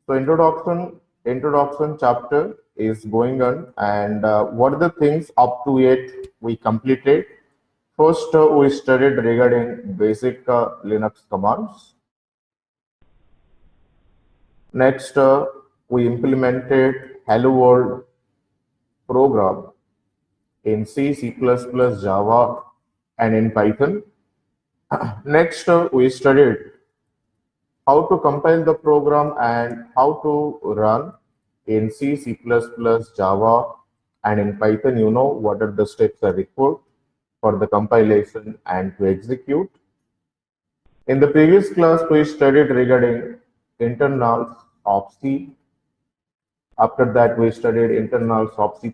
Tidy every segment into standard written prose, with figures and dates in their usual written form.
So introduction chapter is going on, and what are the things up to it we completed? First, we studied regarding basic Linux commands. Next, we implemented Hello World program in C, C++, Java, and in Python. Next, we studied how to compile the program and how to run in C, C++, Java, and in Python. You know what are the steps are required for the compilation and to execute. In the previous class, we studied regarding internals of C. After that, we studied internals of C++,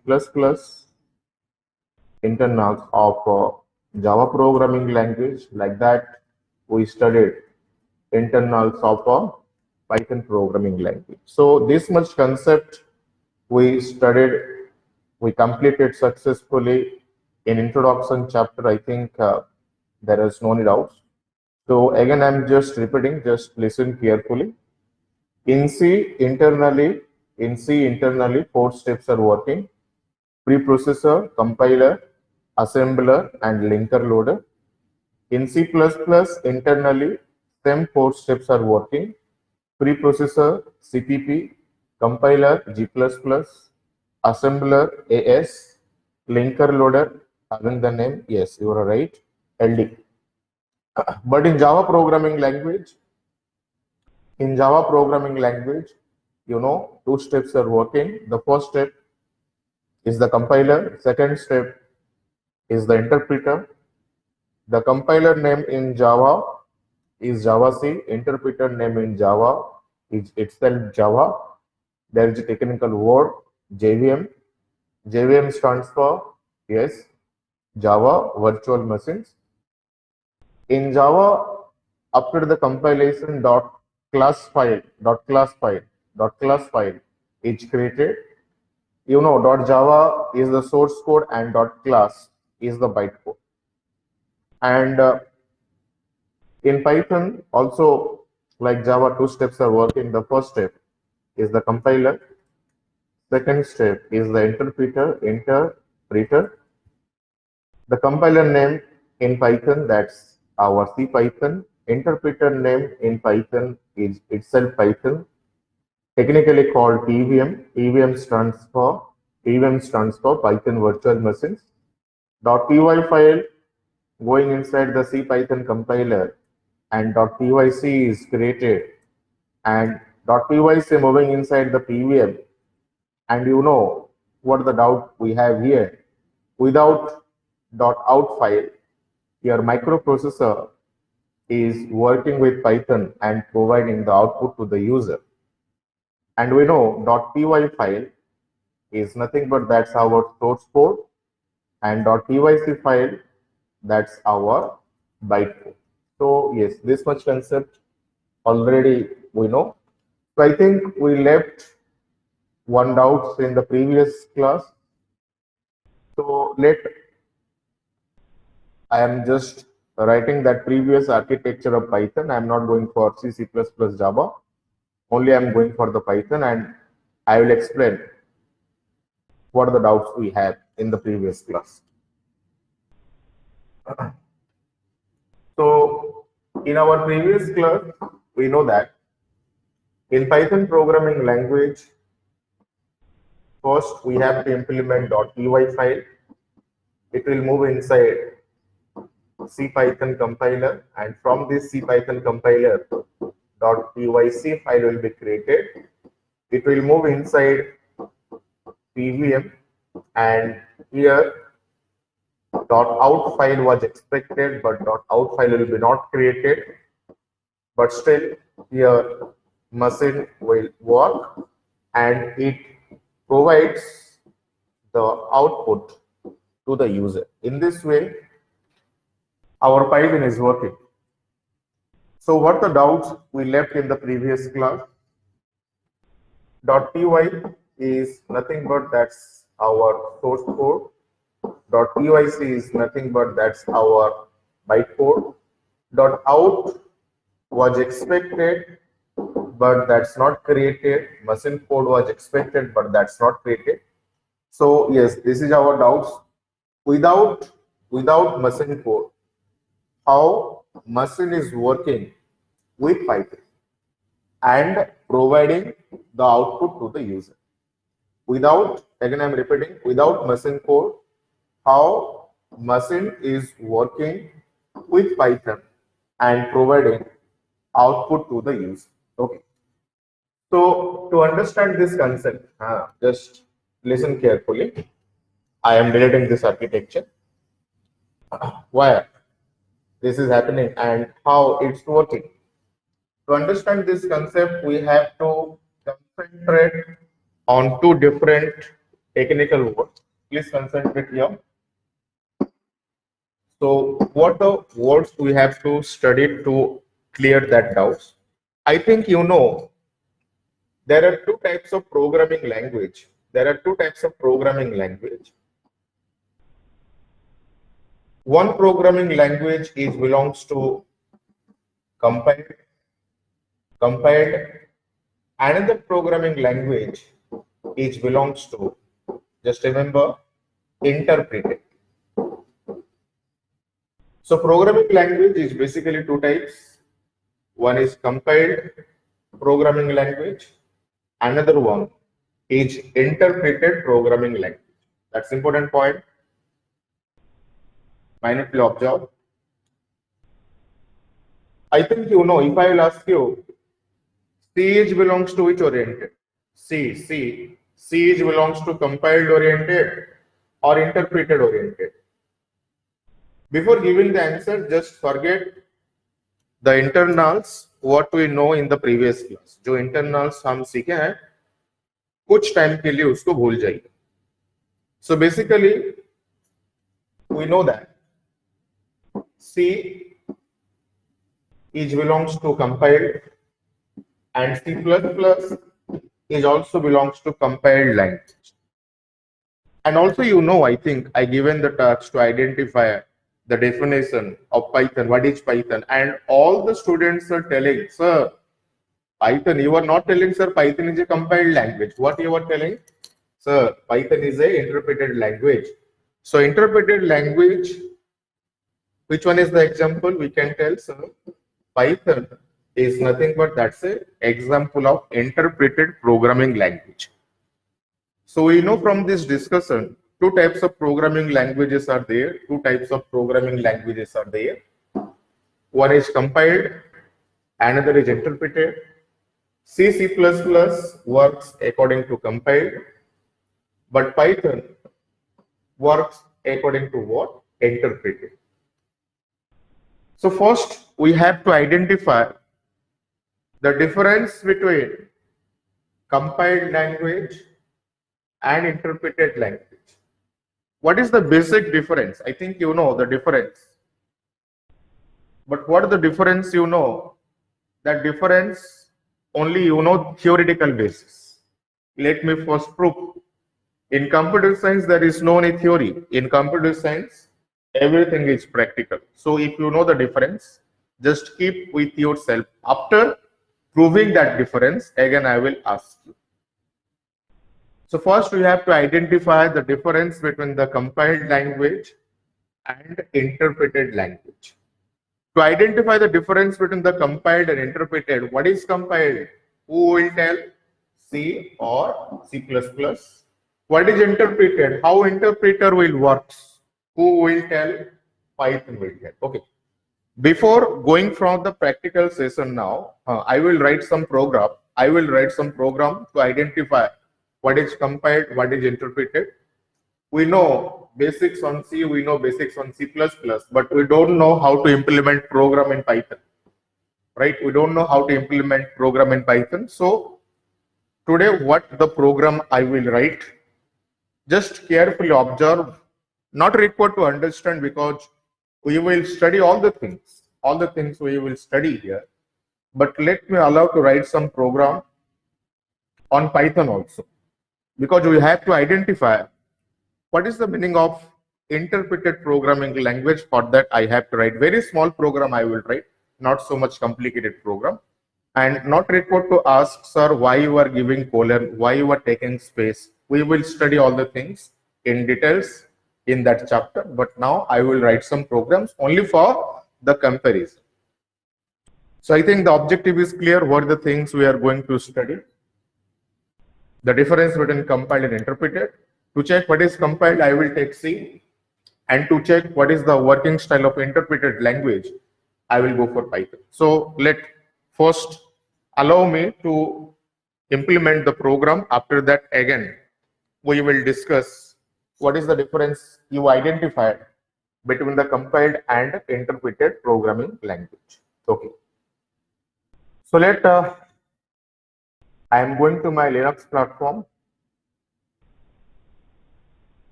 internals of Java programming language. Like that, we studied internals of a Python programming language. So this much concept we studied, we completed successfully in introduction chapter. I think there is no need doubts. So again, I'm just repeating, just listen carefully. In C internally, four steps are working: preprocessor, compiler, assembler, and linker loader. In C++, internally, same four steps are working: preprocessor, CPP, compiler, G++, assembler, AS, linker loader, having the name, yes, you are right, LD. But in Java programming language, you know, two steps are working. The first step is the compiler, second step is the interpreter. The compiler name in Java is JavaC, interpreter name in Java is itself Java. There is a technical word JVM. JVM stands for, yes, Java Virtual Machines. In Java, after the compilation, class file is created. You know, .java is the source code and .class is the bytecode. And in Python, also like Java, two steps are working. The first step is the compiler. Second step is the interpreter. The compiler name in Python, that's our C Python. Interpreter name in Python is itself Python, technically called PVM. PVM stands for Python Virtual Machines. .py file going inside the C Python compiler, and .pyc is created, and .pyc moving inside the PVM. And you know what the doubt we have here: without .out file, your microprocessor is working with Python and providing the output to the user. And we know .py file is nothing but that's our source code, and .pyc file, that's our bytecode. So yes, this much concept already we know. So I think we left one doubt in the previous class. So I am just writing that previous architecture of Python. I am not going for C, C++, Java. Only I am going for the Python, and I will explain what are the doubts we have in the previous class. So in our previous class, we know that in Python programming language, first we have to implement .py file. It will move inside C Python compiler, and from this C Python compiler, .pyc file will be created. It will move inside PVM, and here .out file was expected, but .out file will be not created. But still, here machine will work, and it provides the output to the user. In this way, our Python is working. So what the doubts we left in the previous class? .py is nothing but that's our source code. .pyc is nothing but that's our bytecode. .out was expected, but that's not created. Machine code was expected, but that's not created. So yes, this is our doubts. Without machine code, how machine is working with Python and providing the output to the user. Without, again I'm repeating, without machine code, how machine is working with Python and providing output to the user. Okay. So to understand this concept, just listen carefully. I am deleting this architecture. Why this is happening and how it's working. To understand this concept, we have to concentrate on two different technical words. Please concentrate here. So what the words we have to study to clear that doubts? I think you know there are two types of programming language. There are two types of programming language. One programming language is belongs to compiled. Another programming language is belongs to, just remember, interpreted. So programming language is basically two types. One is compiled programming language. Another one is interpreted programming language. That's important point. Minutely observe. I think you know, if I will ask you, C belongs to which oriented? C belongs to compiled oriented or interpreted oriented. Before giving the answer, just forget the internals, what we know in the previous class. जो internals हम सीखे हैं, कुछ time के लिए उसको भूल जाइए. So basically, we know that C belongs to compiled and C++ is also belongs to compiled language. And also, you know, I think I given the task to identify the definition of Python, what is Python, and all the students are telling, sir, Python, you are not telling, sir, Python is a compiled language. What you are telling? Sir, Python is a interpreted language. So interpreted language, which one is the example? We can tell, sir, Python is nothing but that's a example of interpreted programming language. So we know from this discussion, two types of programming languages are there. Two types of programming languages are there. One is compiled, another is interpreted. C++ works according to compiled, but Python works according to what? Interpreted. So first, we have to identify the difference between compiled language and interpreted language. What is the basic difference? I think you know the difference. But what is the difference you know? That difference only you know theoretical basis. Let me first prove. In computer science, there is no any theory. In computer science, everything is practical. So if you know the difference, just keep with yourself. After proving that difference, again I will ask you. So first we have to identify the difference between the compiled language and interpreted language. To identify the difference between the compiled and interpreted, what is compiled? Who will tell? C or C++? What is interpreted? How interpreter will work? Who will tell? Python will tell. Okay. Before going from the practical session now, I will write some program. I will write some program to identify what is compiled, what is interpreted. We know basics on C, we know basics on C++, but we don't know how to implement program in Python, right? We don't know how to implement program in Python. So today, what the program I will write, just carefully observe, not required to understand because we will study all the things we will study here, but let me allow to write some program on Python also, because we have to identify what is the meaning of interpreted programming language. For that, I have to write very small program I will write, not so much complicated program. and not required to ask, sir, why you are giving colon, why you are taking space. We will study all the things in details in that chapter, but now I will write some programs only for the comparison. So I think the objective is clear. What are the things we are going to study? The difference between compiled and interpreted. To check what is compiled, I will take C, and to check what is the working style of interpreted language, I will go for Python. So let first allow me to implement the program. After that, again, we will discuss what is the difference you identified between the compiled and interpreted programming language. Okay. So I am going to my Linux platform.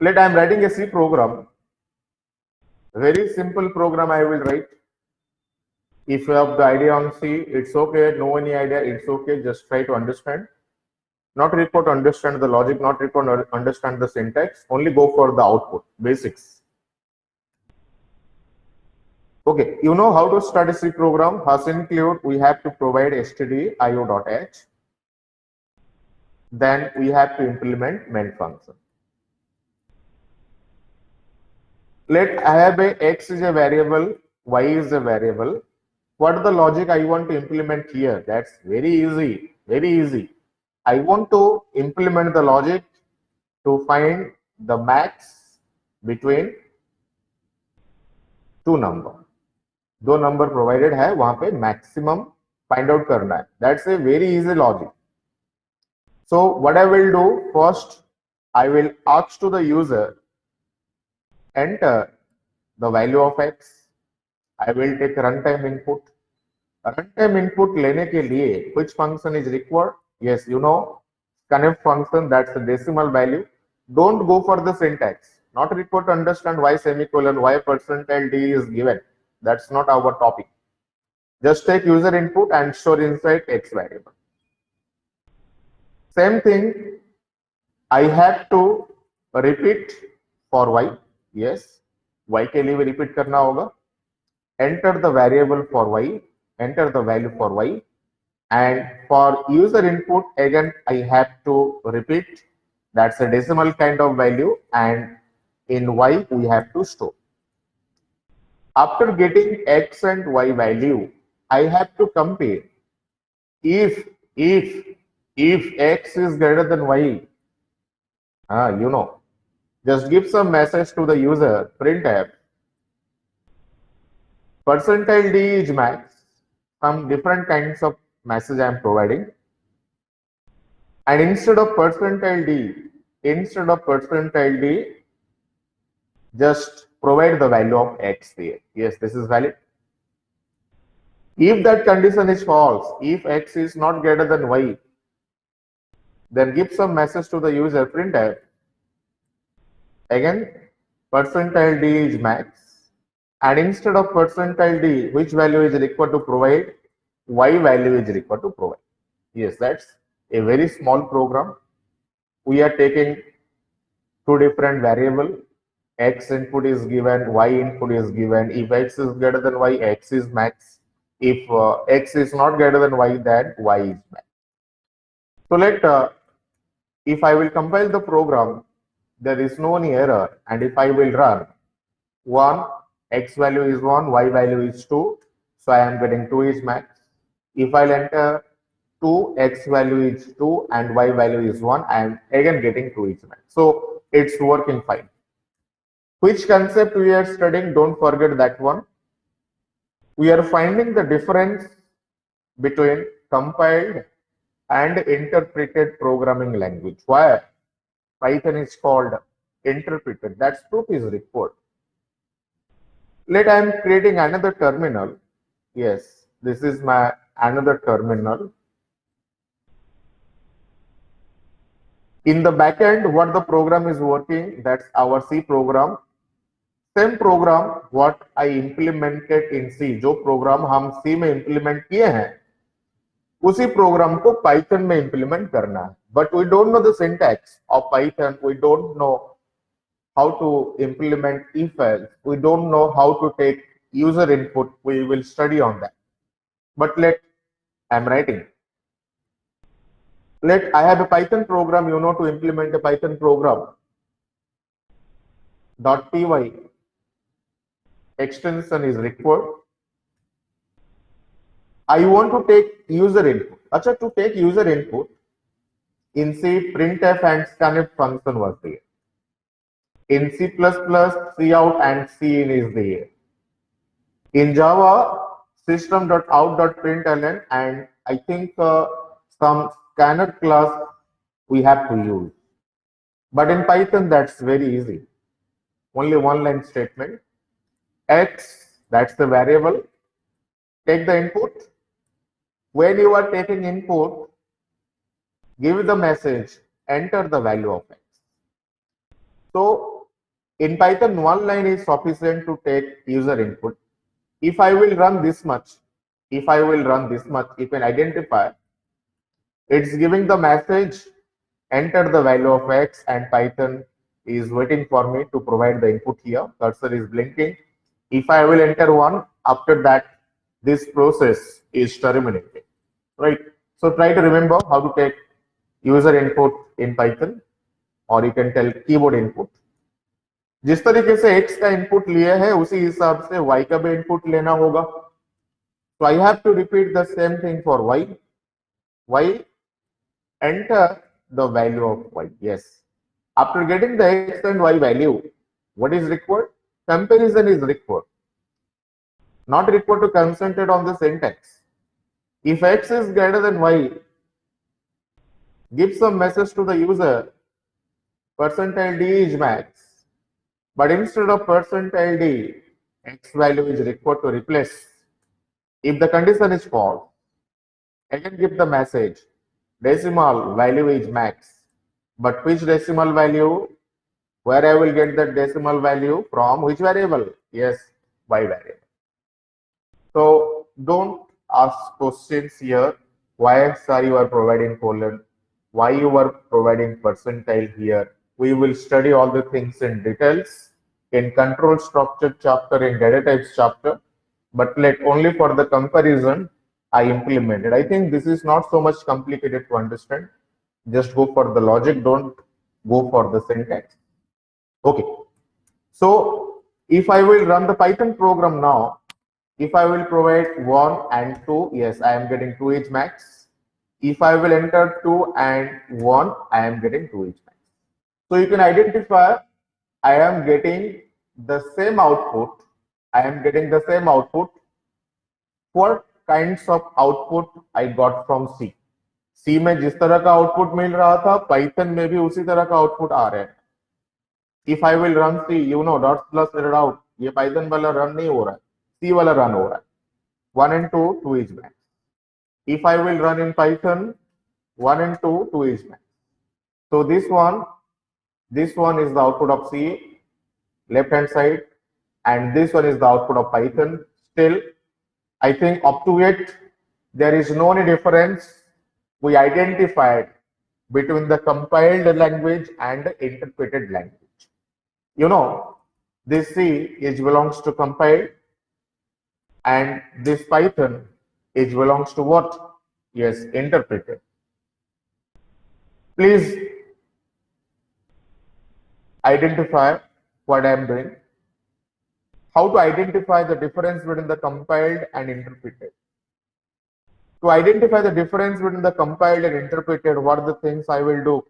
I am writing a C program. Very simple program I will write. If you have the idea on C, it's okay. No any idea, it's okay. Just try to understand. Not required to understand the logic, not required to understand the syntax. Only go for the output, basics. Okay, you know how to start a C program. Has include, we have to provide stdio.h. Then we have to implement main function. Let I have a x is a variable, y is a variable. What is the logic I want to implement here? That's very easy, very easy. I want to implement the logic to find the max between two number. दो number provided है, वहां पे maximum find out करना है. That's a very easy logic. So what I will do first, I will ask to the user enter the value of x. I will take runtime input. Runtime input लेने के लिए which function is required? Yes, you know, scanf function, that's the decimal value. Don't go for the syntax. Not required to understand why semicolon, why percentile d is given. That's not our topic. Just take user input and store inside x variable. Same thing, I have to repeat for y. Yes, y के लिए भी repeat करना होगा. Enter the variable for y, enter the value for y, and for user input again I have to repeat, that's a decimal kind of value, and in y we have to store. After getting x and y value, I have to compare if x is greater than y, you know, just give some message to the user, printf percentile d is max, some different kinds of message I am providing, and instead of percentile d, just provide the value of x there. Yes, this is valid. If that condition is false, if x is not greater than y, then give some message to the user, printf again percentile d is max, and instead of percentile d, which value is required to provide? Y value is required to provide. Yes, that's a very small program. We are taking two different variables. X input is given, y input is given. If x is greater than y, x is max. If x is not greater than y, then y is max. So if I will compile the program, there is no any error, and if I will run 1, x value is 1, y value is 2, so I am getting 2 is max. If I'll enter 2, x value is 2 and y value is 1, I am again getting 2 is max. So it's working fine. Which concept we are studying? Don't forget that one. We are finding the difference between compiled and interpreted programming language. Why Python is called interpreted? That's proof is required. I am creating another terminal. Yes, this is my another terminal. In the backend, what the program is working, that's our C program. Same program what I implemented in C, जो program हम C में implement किए हैं, उसी program को Python में implement करना है. But we don't know the syntax of Python. We don't know how to implement if else. We don't know how to take user input, we will study on that. But I'm writing. I have a Python program, to implement a Python program. .py extension is required. I want to take user input. Acha, to take user input, in C, printf and scanf function was there. In C++, cout and cin is there. In Java, system.out.println, and I think some scanner class we have to use. But in Python, that's very easy. Only one line statement. X, that's the variable. Take the input. When you are taking input, give the message, enter the value of X. So in Python, one line is sufficient to take user input. If I will run this much, you can identify, it's giving the message, enter the value of X, and Python is waiting for me to provide the input here. Cursor is blinking. If I will enter 1, after that, this process is terminated, right? So try to remember how to take user input in Python, or you can tell keyboard input. जिस तरीके से X का input लिया है उसी हिसाब से Y का भी इनपुट लेना होगा. So I have to repeat the same thing for Y. Y, enter the value of Y. Yes. After getting the X and Y value, what is required? Comparison is required. Not required to concentrate on the syntax. If X is greater than Y, give some message to the user, %d is max. But instead of %d, X value is required to replace. If the condition is false, again give the message, decimal value is max. But which decimal value? Where I will get that decimal value from? Which variable? Yes, Y variable. So don't ask questions here. Why sir you are providing colon? Why you are providing percentile here? We will study all the things in details in control structure chapter, in data types chapter. But only for the comparison I implemented. I think this is not so much complicated to understand. Just go for the logic, don't go for the syntax. Okay. So if I will run the Python program now, if I will provide 1 and 2, yes, I am getting 2h max. If I will enter 2 and 1, I am getting 2h max. So you can identify I am getting the same output. I am getting the same output. What kinds of output I got from C? C में जिस तरह का output मिल रहा था, Python में भी उसी तरह का आउटपुट आ रहा है. If I will run C, dot plus error out, ये Python वाला रन नहीं हो रहा है, C वाला रन हो रहा है. 1 and 2, 2 is max. If I will run in Python, 1 and 2, 2 is max. So this one is the output of C, left hand side, and this one is the output of Python. Still, I think up to it, there is no any difference. We identified between the compiled language and the interpreted language. This C belongs to compiled, and this Python belongs to what? Yes, interpreted. Please identify what I am doing. How to identify the difference between the compiled and interpreted. To identify the difference between the compiled and interpreted, what are the things I will do?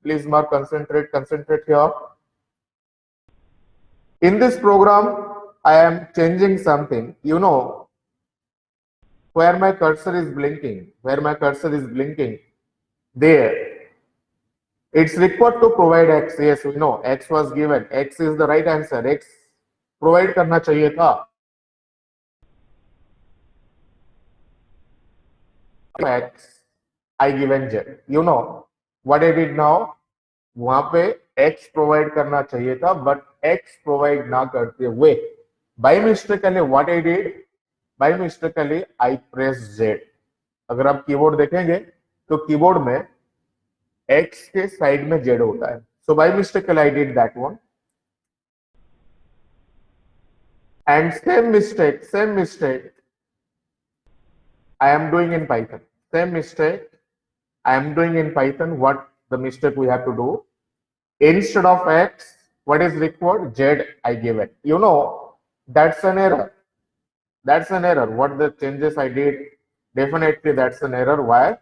Please mark, concentrate here. In this program, I am changing something. Where my cursor is blinking, there. It's required to provide X. Yes, we know X was given. X is the right answer. X provide करना चाहिए था. X, I given Z. What I did now? वहां पे X provide करना चाहिए था, but X provide ना करते हुए, by mistakenly what I did? By mistakenly I press Z. अगर आप कीबोर्ड देखेंगे तो कीबोर्ड में X के साइड में Z होता है. So by mistakenly I did that one. And same mistake I am doing in Python. Same mistake I am doing in Python. What the mistake we have to do? Instead of X, what is required? Z I give it. You know, that's an error. That's an error. What the changes I did, definitely that's an error. Why?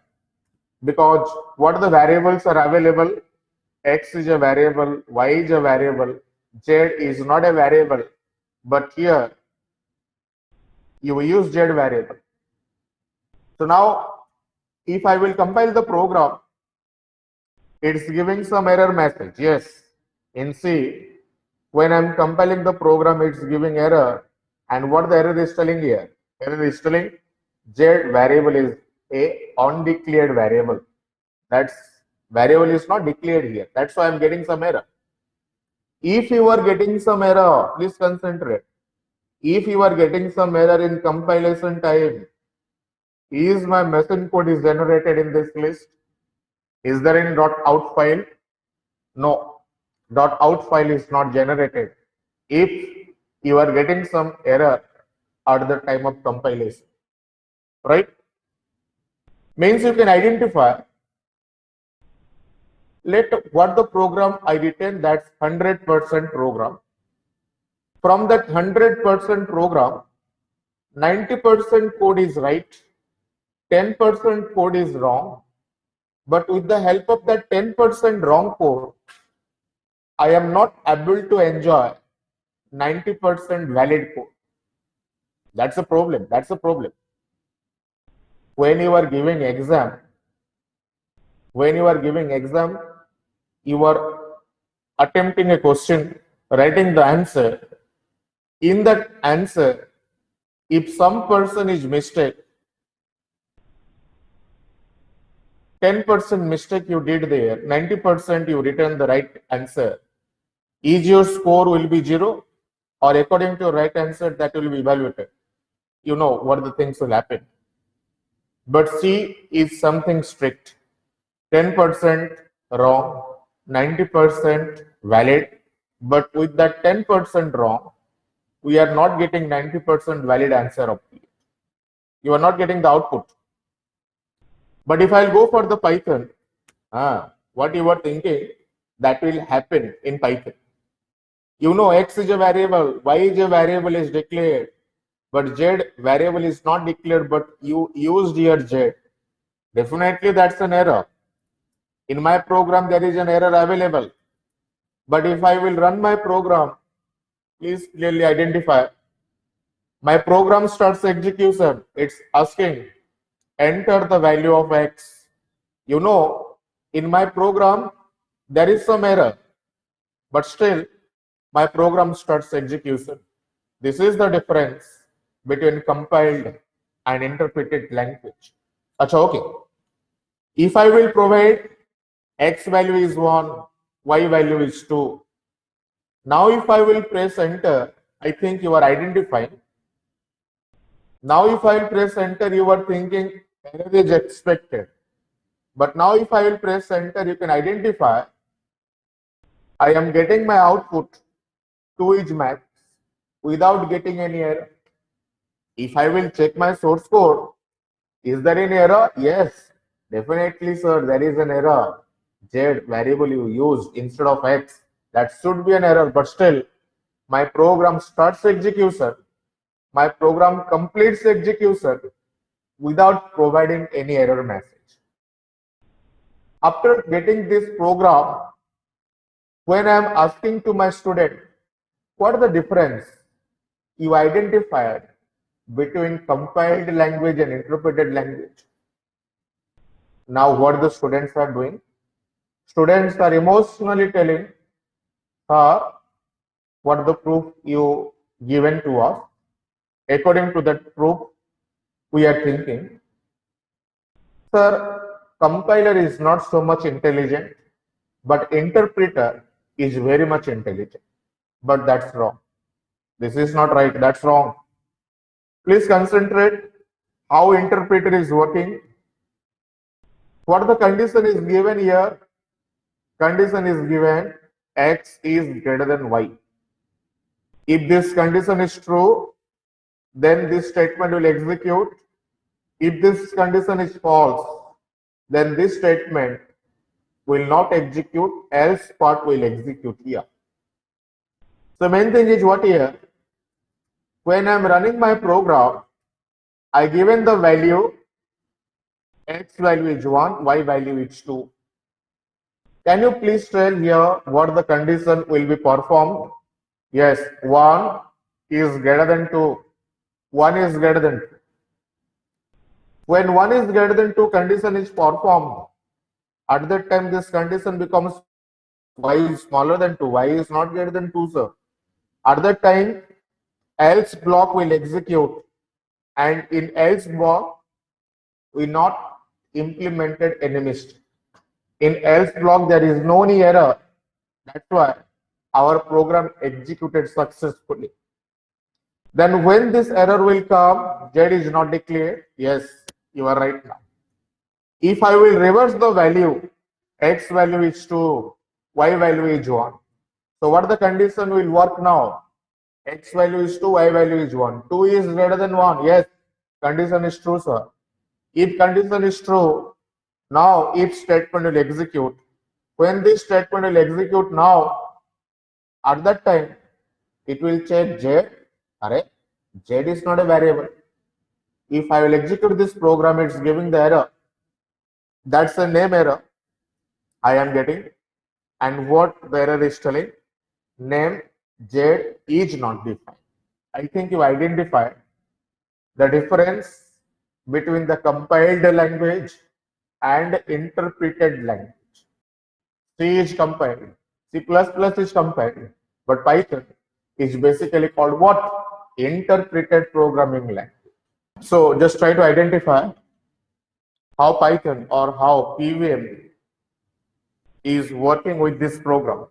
Because what the variables are available, X is a variable, Y is a variable, Z is not a variable. But here you use Z variable. So now if I will compile the program, it's giving some error message. Yes, in C, when I'm compiling the program, it's giving error. And what the error is telling here? Error is telling Z variable is a undeclared variable. That's variable is not declared here. That's why I'm getting some error. If you are getting some error, please concentrate. If you are getting some error in compilation time, is my machine code is generated in this list? Is there any .out file? No, .out file is not generated if you are getting some error at the time of compilation, right? Means you can identify, let what the program I written, that's 100% program. From that 100% program, 90% code is right, 10% code is wrong, but with the help of that 10% wrong code, I am not able to enjoy 90% valid code. That's a problem. That's a problem. When you are giving exam, you are attempting a question, writing the answer. In that answer, if some person is mistake, 10% mistake you did there, 90% you return the right answer. Is your score will be 0, or according to your right answer that will be evaluated? You know what the things will happen. But C is something strict. 10% wrong, 90% valid. But with that 10% wrong, we are not getting 90% valid answer of it. You are not getting the output. But if I'll go for the Python, what you were thinking, that will happen in Python. You know, X is a variable, Y is a variable is declared, but Z variable is not declared, but you used here Z. Definitely that's an error. In my program, there is an error available. But if I will run my program, please clearly identify. My program starts execution. It's asking, enter the value of X. You know, in my program, there is some error, but still my program starts execution. This is the difference between compiled and interpreted language. Achha, okay. If I will provide X value is 1, Y value is 2. Now if I will press enter, I think you are identifying. Now if I will press enter, you are thinking error is expected. But now if I will press enter, you can identify I am getting my output 2 is max without getting any error. If I will check my source code, is there any error? Yes, definitely, sir, there is an error. Z variable you used instead of X. That should be an error, but still, my program starts execution. My program completes execution without providing any error message. After getting this program, when I am asking to my student, what is the difference you identified between compiled language and interpreted language? Now, what the students are doing? Students are emotionally telling her what the proof you given to us. According to that proof, we are thinking, sir, compiler is not so much intelligent, but interpreter is very much intelligent. But that's wrong. This is not right. That's wrong. Please concentrate how interpreter is working. What the condition is given here? Condition is given X is greater than Y. If this condition is true, then this statement will execute. If this condition is false, then this statement will not execute, else part will execute here. The main thing is what here? When I'm running my program, I given the value, x value is 1, y value is 2. Can you please tell here what the condition will be performed? Yes, 1 is greater than 2. 1 is greater than 2. When 1 is greater than 2, condition is performed. At that time, this condition becomes y is smaller than 2. Y is not greater than 2, sir. At that time, else block will execute. And in else block, we not implemented any mistake. In else block, there is no any error. That's why our program executed successfully. Then when this error will come, Z is not declared. Yes, you are right now. If I will reverse the value, x value is 2, y value is 1. So what the condition will work now? X value is 2, y value is 1. 2 is greater than 1. Yes, condition is true, sir. If condition is true, now if statement will execute. When this statement will execute now, at that time, it will check Z. Array, Z is not a variable. If I will execute this program, it's giving the error. That's the name error I am getting. And what the error is telling? Name Z is not defined. I think you identified the difference between the compiled language and interpreted language. C is compiled, C++ is compiled, but Python is basically called what? Interpreted programming language. So just try to identify how Python or how PVM is working with this program.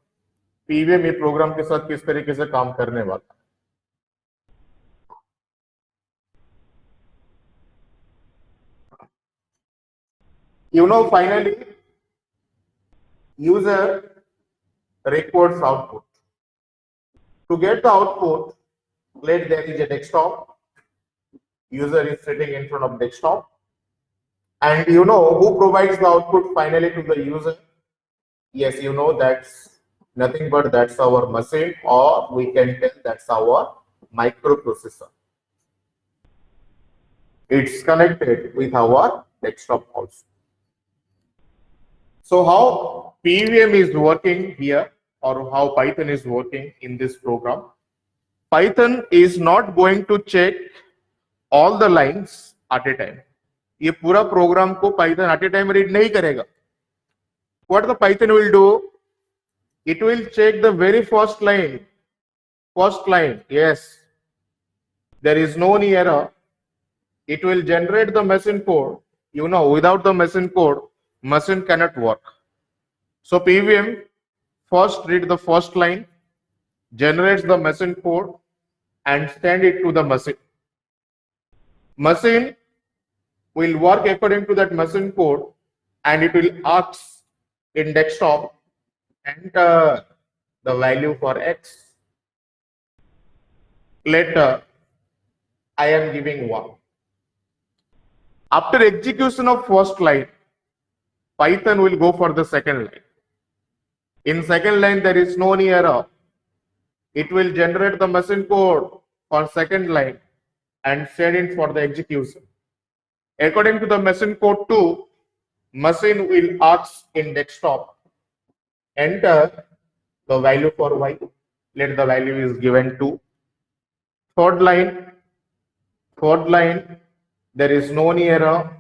PVM ये program के साथ किस तरीके से काम करने वाला. You know, finally, user records output. To get the output, let there is a desktop. User is sitting in front of desktop. And you know who provides the output finally to the user? Yes, you know that's nothing but that's our machine, or we can tell that's our microprocessor. It's connected with our desktop also. So how PVM is working here, or how Python is working in this program? Python is not going to check all the lines at a time. ये पूरा program को Python at a time read नहीं करेगा. What the Python will do? It will check the very first line. First line, yes. There is no any error. It will generate the machine code. You know, without the machine code, machine cannot work. So PVM first read the first line, generates the machine code, and send it to the machine. Machine will work according to that machine code, and it will ask in desktop, enter the value for x. Later, I am giving 1. After execution of first line, Python will go for the second line. In second line, there is no any error. It will generate the machine code for second line and send it for the execution. According to the machine code 2, machine will ask in desktop, enter the value for y. Let the value is given 2. Third line, there is no any error.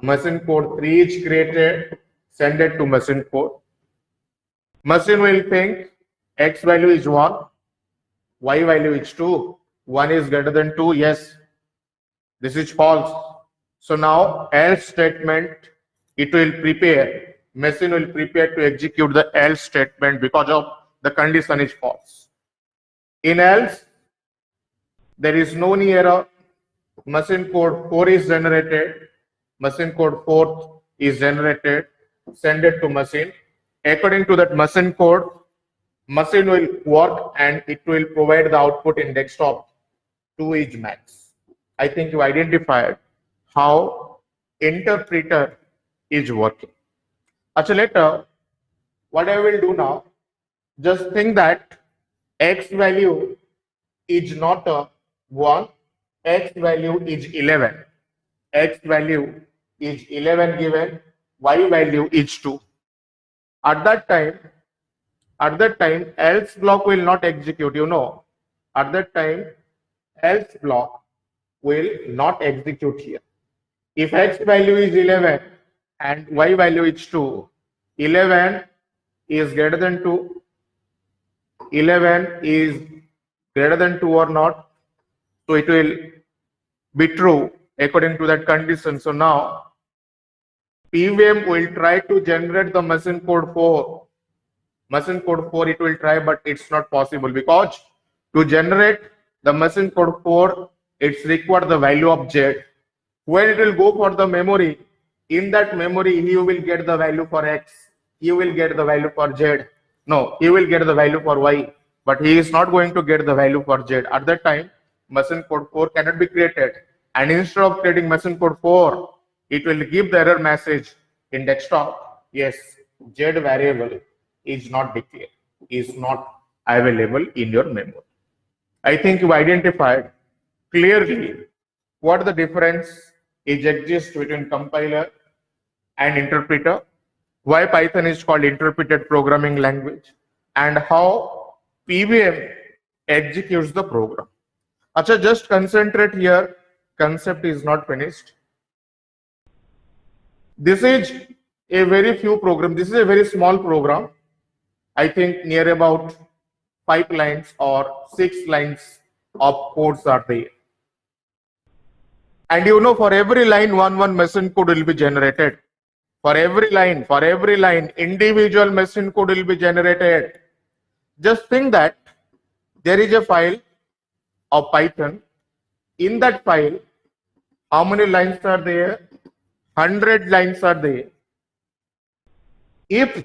Machine code 3 is created, send it to machine code. Machine will think x value is 1, y value is 2, 1 is greater than 2, yes. This is false. So now else statement, it will prepare, machine will prepare to execute the else statement because of the condition is false. In else, there is no any error. Machine code 4 is generated. Machine code 4 is generated. Send it to machine. According to that machine code, machine will work and it will provide the output in desktop 2 is max. I think you identified how interpreter is working. Achha, later, what I will do now, just think that x value is not a 1, x value is 11. X value is 11 given, y value is 2. At that time, else block will not execute, At that time, else block will not execute here. If x value is 11 and y value is 2, 11 is greater than 2, 11 is greater than 2 or not, so it will be true according to that condition. So now PVM will try to generate the machine code 4. Machine code 4 it will try, but it's not possible because to generate the machine code 4, it's required the value of Z. When it will go for the memory, in that memory you will get the value for X, you will get the value for Z. No, he will get the value for Y, but he is not going to get the value for Z. At that time, machine code 4 cannot be created. And instead of creating machine code 4, it will give the error message in desktop. Yes, Z variable is not declared, is not available in your memory. I think you identified clearly what the difference exists between compiler and interpreter, why Python is called interpreted programming language, and how PVM executes the program. Acha, just concentrate here. Concept is not finished. This is a very few program. This is a very small program. I think near about 5 lines or 6 lines of codes are there. And for every line, one machine code will be generated. For every line, individual machine code will be generated. Just think that there is a file of Python. In that file, how many lines are there? 100 lines are there. If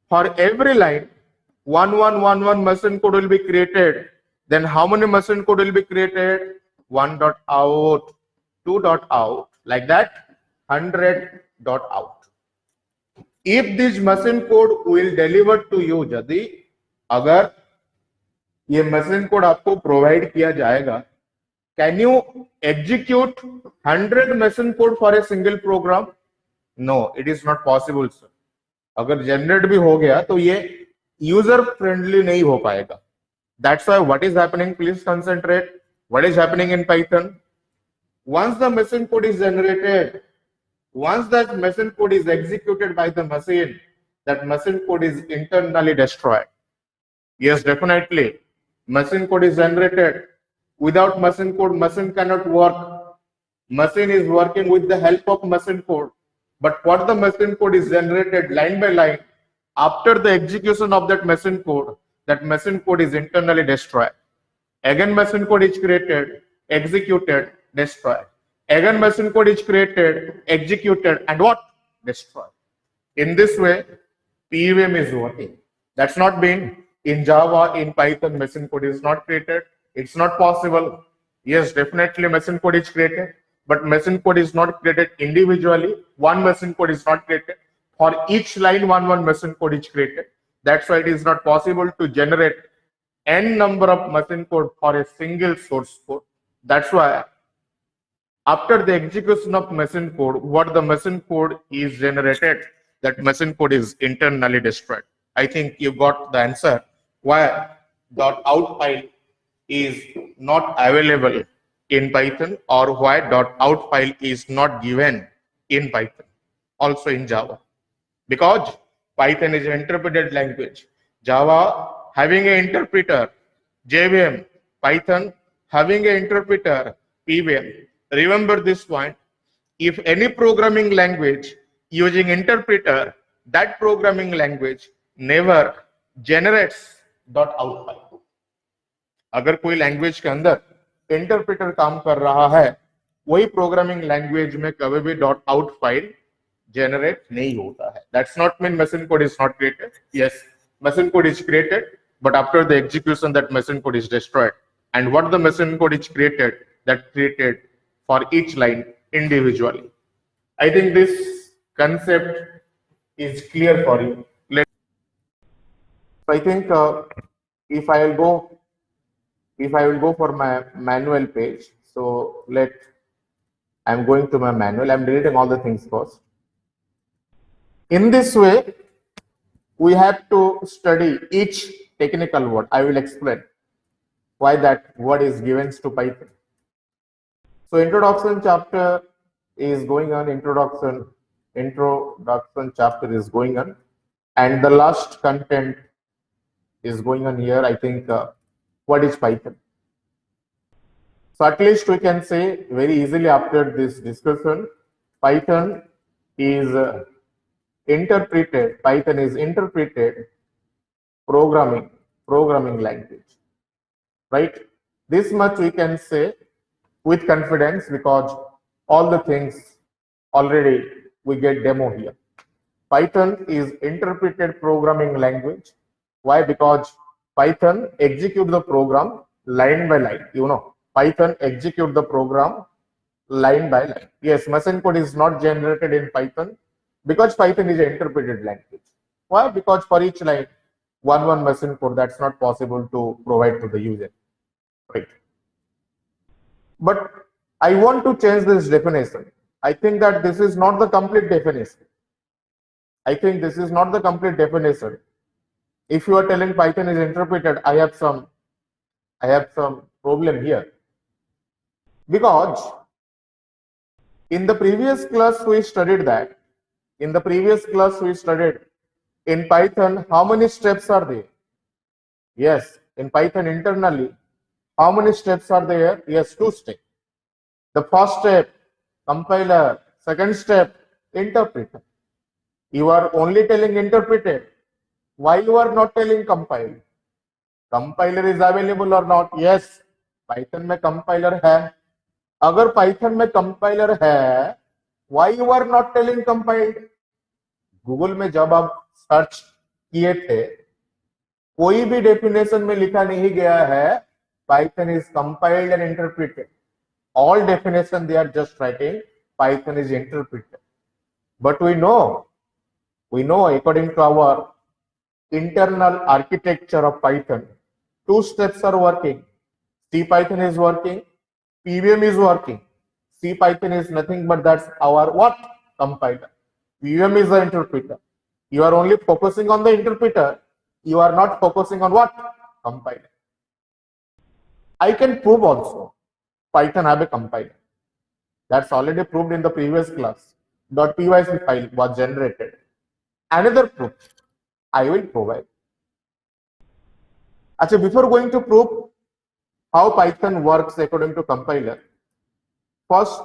for every line, one machine code will be created, then how many machine code will be created? 1.out, 2.out, like that, 100.out. If this machine code will deliver to you, यदि अगर ये machine code आपको provide किया जाएगा, can you execute 100 machine code for a single program? No, it is not possible, sir. अगर generate भी हो गया तो ये user friendly नहीं हो पाएगा. That's why what is happening, please concentrate. What is happening in Python? Once the machine code is generated, once that machine code is executed by the machine, that machine code is internally destroyed. Yes, definitely. Machine code is generated. Without machine code, machine cannot work. Machine is working with the help of machine code. But what the machine code is generated line by line, after the execution of that machine code is internally destroyed. Again, machine code is created, executed, destroyed. Again, machine code is created, executed, and what? Destroyed. In this way, PVM is working. That's not being in Java, in Python, machine code is not created. It's not possible. Yes, definitely machine code is created, but machine code is not created individually. One machine code is not created. For each line, one machine code is created. That's why it is not possible to generate n number of machine code for a single source code. That's why after the execution of machine code, what the machine code is generated, that machine code is internally destroyed. I think you got the answer why .out file is not available in Python, or why .out file is not given in Python, also in Java. Because Python is an interpreted language. Java having an interpreter, JVM, Python having an interpreter, PVM. Remember this point. If any programming language using interpreter, that programming language never generates .out file. अगर कोई language के अंदर interpreter काम कर रहा है, वही programming language में कभी भी .out फाइल generate नहीं होता है. That's not mean machine code is not created. Yes, machine code is created. but after the execution, that machine code is destroyed. And what the machine code is created, that created for each line individually. I think this concept is clear for you. So I think if I will go, if I will go for my manual page, so I'm going to my manual. I'm deleting all the things first. In this way, we have to study each technical word. I will explain why that word is given to Python. So introduction chapter is going on. Introduction chapter is going on, and the last content is going on here. I think what is Python? So at least we can say very easily after this discussion, Python is interpreted. Python is interpreted programming language, right? This much we can say with confidence because all the things already we get demo here. Python is interpreted programming language. Why? Because Python execute the program line by line. You know, Python execute the program line by line. Yes, machine code is not generated in Python because Python is an interpreted language. Why? Because for each line, one machine code, that's not possible to provide to the user. Right. But I want to change this definition. I think that this is not the complete definition. I think this is not the complete definition. If you are telling Python is interpreted, I have some problem here. Because in the previous class we studied that. In the previous class we studied in Python how many steps are there? Yes, in Python internally, how many steps are there? Yes, 2 steps. The first step, compiler. Second step, interpreter. You are only telling interpreted. Why you are not telling compile? Compiler is available or not? Yes, Python में compiler है. अगर Python में compiler है, why you are not telling compiled? Google में जब आप search किए थे, कोई भी डेफिनेशन में लिखा नहीं गया है Python is compiled and interpreted. All definition they are just writing Python is interpreted. But we know according to our internal architecture of Python, 2 steps are working. CPython is working, PVM is working. CPython is nothing but that's our what? Compiler. PVM is the interpreter. You are only focusing on the interpreter. You are not focusing on what? Compiler. I can prove also Python have a compiler. That's already proved in the previous class. .pyc file was generated. Another proof I will provide. Actually, before going to prove how Python works according to compiler, first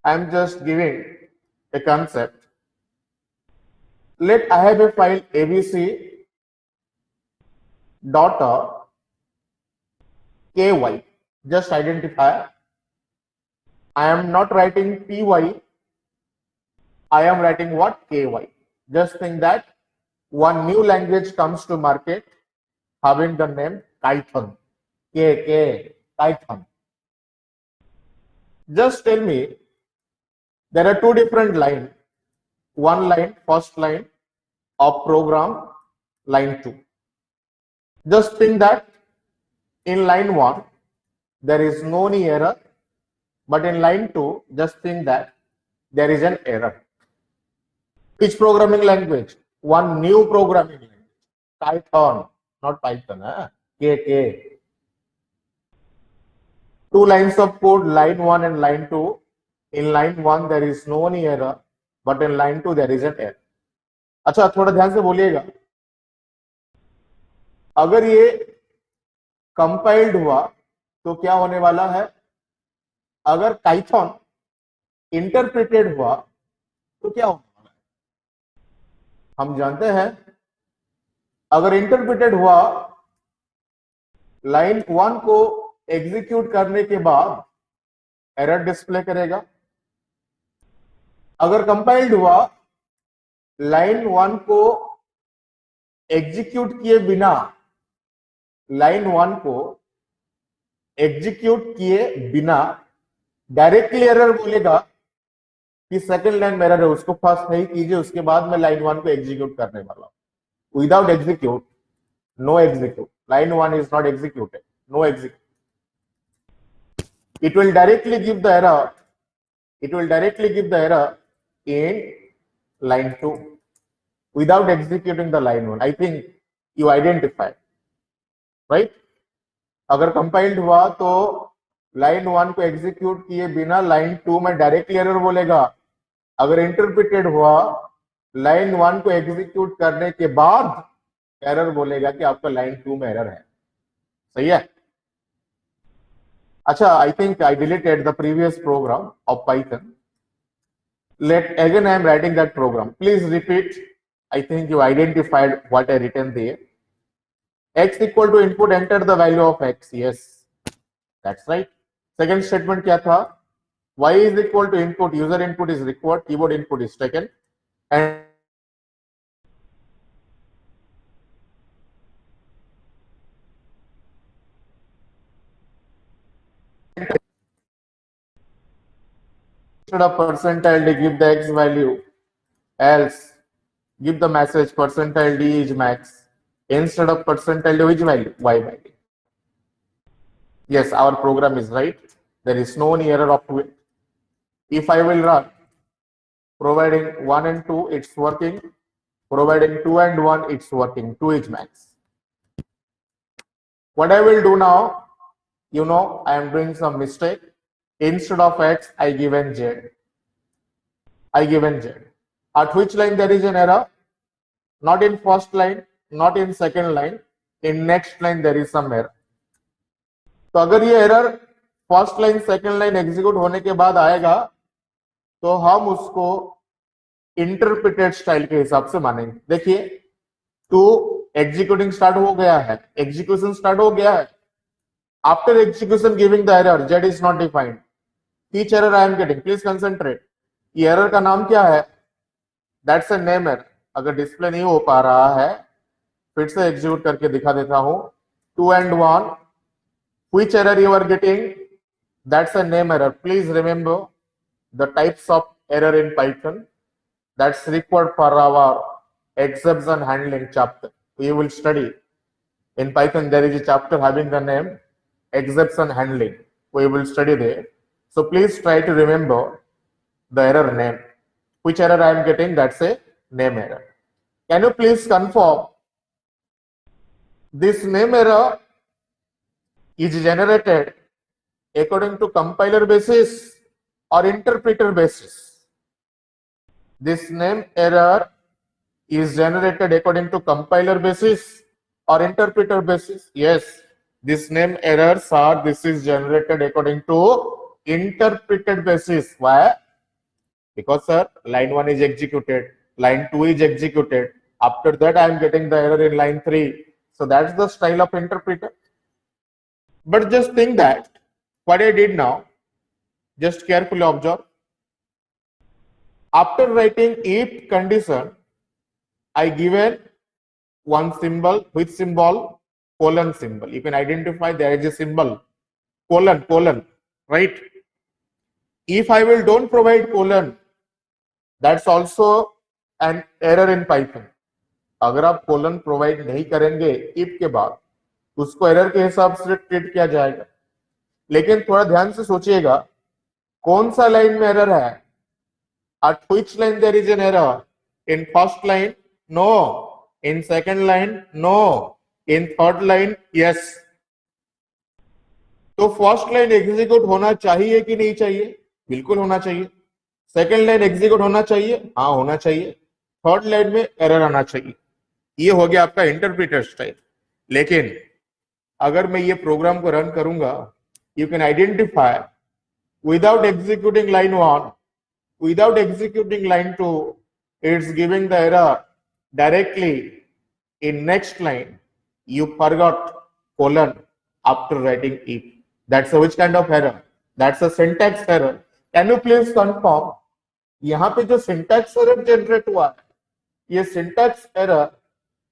I am just giving a concept. I have a file abc dot ky. Just identify. I am not writing py. I am writing what? Ky. Just think that one new language comes to market having the name Python. Python. Just tell me, there are 2 different lines. One line, first line of program, line 2. Just think that in line 1, there is no any error, but in line 2, just think that there is an error. Which programming language? One new programming language. Python, not Python. K. 2 lines of code, line 1 and line 2. In line 1, there is no any error, but in line 2, there is an error. अच्छा, थोड़ा ध्यान से बोलिएगा. अगर ये compiled हुआ तो क्या होने वाला है? अगर पाइथन इंटरप्रेटेड हुआ तो क्या होने वाला है? हम जानते हैं अगर इंटरप्रेटेड हुआ, लाइन 1 को एग्जीक्यूट करने के बाद एरर डिस्प्ले करेगा. अगर कंपाइल्ड हुआ, लाइन 1 को एग्जीक्यूट किए बिना लाइन 1 को एग्जीक्यूट किए बिना डायरेक्टली एरर बोलेगा कि सेकंड लाइन में एरर है, उसको फर्स्ट नहीं कीजिए, उसके बाद मैं लाइन 1 को एग्जीक्यूट करने वाला हूं। Without execute, no execute, line 1 is not executed, no execute. It will directly give the error. It will directly give the error in line 2 without executing the line 1. I think you identified, right? अगर compiled हुआ तो line 1 को execute किए बिना line 2 में directly error बोलेगा। अगर interpreted हुआ लाइन 1 को एग्जीक्यूट करने के बाद एरर बोलेगा कि आपका लाइन 2 में एरर है। सही है? अच्छा, I think I deleted the previous program of Python. Again I am writing that program. Please repeat. I think you identified what I written there. X equal to input, enter the value of X. Yes, that's right. Second statement क्या था? Y is equal to input, user input is required, keyboard input is taken, and instead of percentile d give the X value, else give the message percentile d is max. Instead of percentile d which value? Y value. Yes, our program is right. There is no error up to it. If I will run, providing 1 and 2, it's working. Providing 2 and 1, it's working. 2 is max. What I will do now, you know, I am doing some mistake. Instead of X, I given Z. I given Z. At which line there is an error? Not in first line, not in second line. In next line there is some error. तो अगर ये error first line second line execute होने के बाद आएगा तो हम उसको इंटरप्रिटेड स्टाइल के हिसाब से मानेंगे। देखिए, टू एग्जीक्यूटिंग स्टार्ट हो गया है, एग्जीक्यूशन स्टार्ट हो गया है। After execution giving the error Z is not defined, each error I am getting, please concentrate. ये एरर का नाम क्या है? That's a name error. अगर डिस्प्ले नहीं हो पा रहा है फिर से एग्जीक्यूट करके दिखा देता हूं। 2 and 1, which error you are getting? That's a name error. Please remember the types of error in Python that's required for our exception handling chapter. We will study in Python. There is a chapter having the name exception handling. We will study there. So please try to remember the error name. Which error I am getting? That's a name error. Can you please confirm this name error is generated according to compiler basis or interpreter basis? This name error is generated according to compiler basis or interpreter basis? Yes, this name errors are, this is generated according to interpreted basis. Why? Because sir, line 1 is executed, line 2 is executed, after that I am getting the error in line 3. So that's the style of interpreter. But just think that what I did now, just carefully observe. After writing if condition, I given one symbol. Which symbol? Colon symbol. You can identify there is a symbol colon, right? If I will don't provide colon, that's also an error in Python. अगर आप colon provide नहीं करेंगे if के बाद, उसको error के हिसाब से ट्रीट किया जाएगा। लेकिन थोड़ा ध्यान से सोचिएगा, कौन सा लाइन में एरर है? At which line there is an error? In first line? No. In second line? No. In third line? Yes. तो फर्स्ट लाइन एग्जीक्यूट होना चाहिए कि नहीं चाहिए? बिल्कुल होना चाहिए। सेकंड लाइन एग्जीक्यूट होना चाहिए? हाँ, होना चाहिए। थर्ड लाइन में एरर आना चाहिए। ये हो गया आपका इंटरप्रेटर स्टाइल। लेकिन अगर मैं ये प्रोग्राम को रन करूंगा, you can identify without executing line 1, without executing line 2, it's giving the error directly in next line. You forgot colon after writing if. That's a which kind of error? That's a syntax error. Can you please confirm? यहाँ पे जो syntax error generate हुआ है, ये syntax error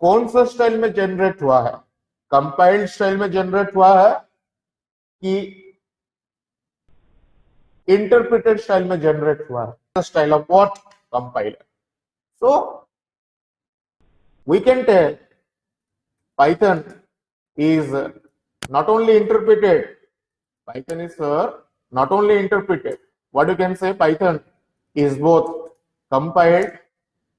कौन सा style में generate हुआ है? कंपाइल्ड स्टाइल में जनरेट हुआ है कि इंटरप्रेटेड स्टाइल में जनरेट हुआ है? Style of what? Compiler. So we can tell Python is not only interpreted. Python is not only interpreted. What you can say? Python is both compiled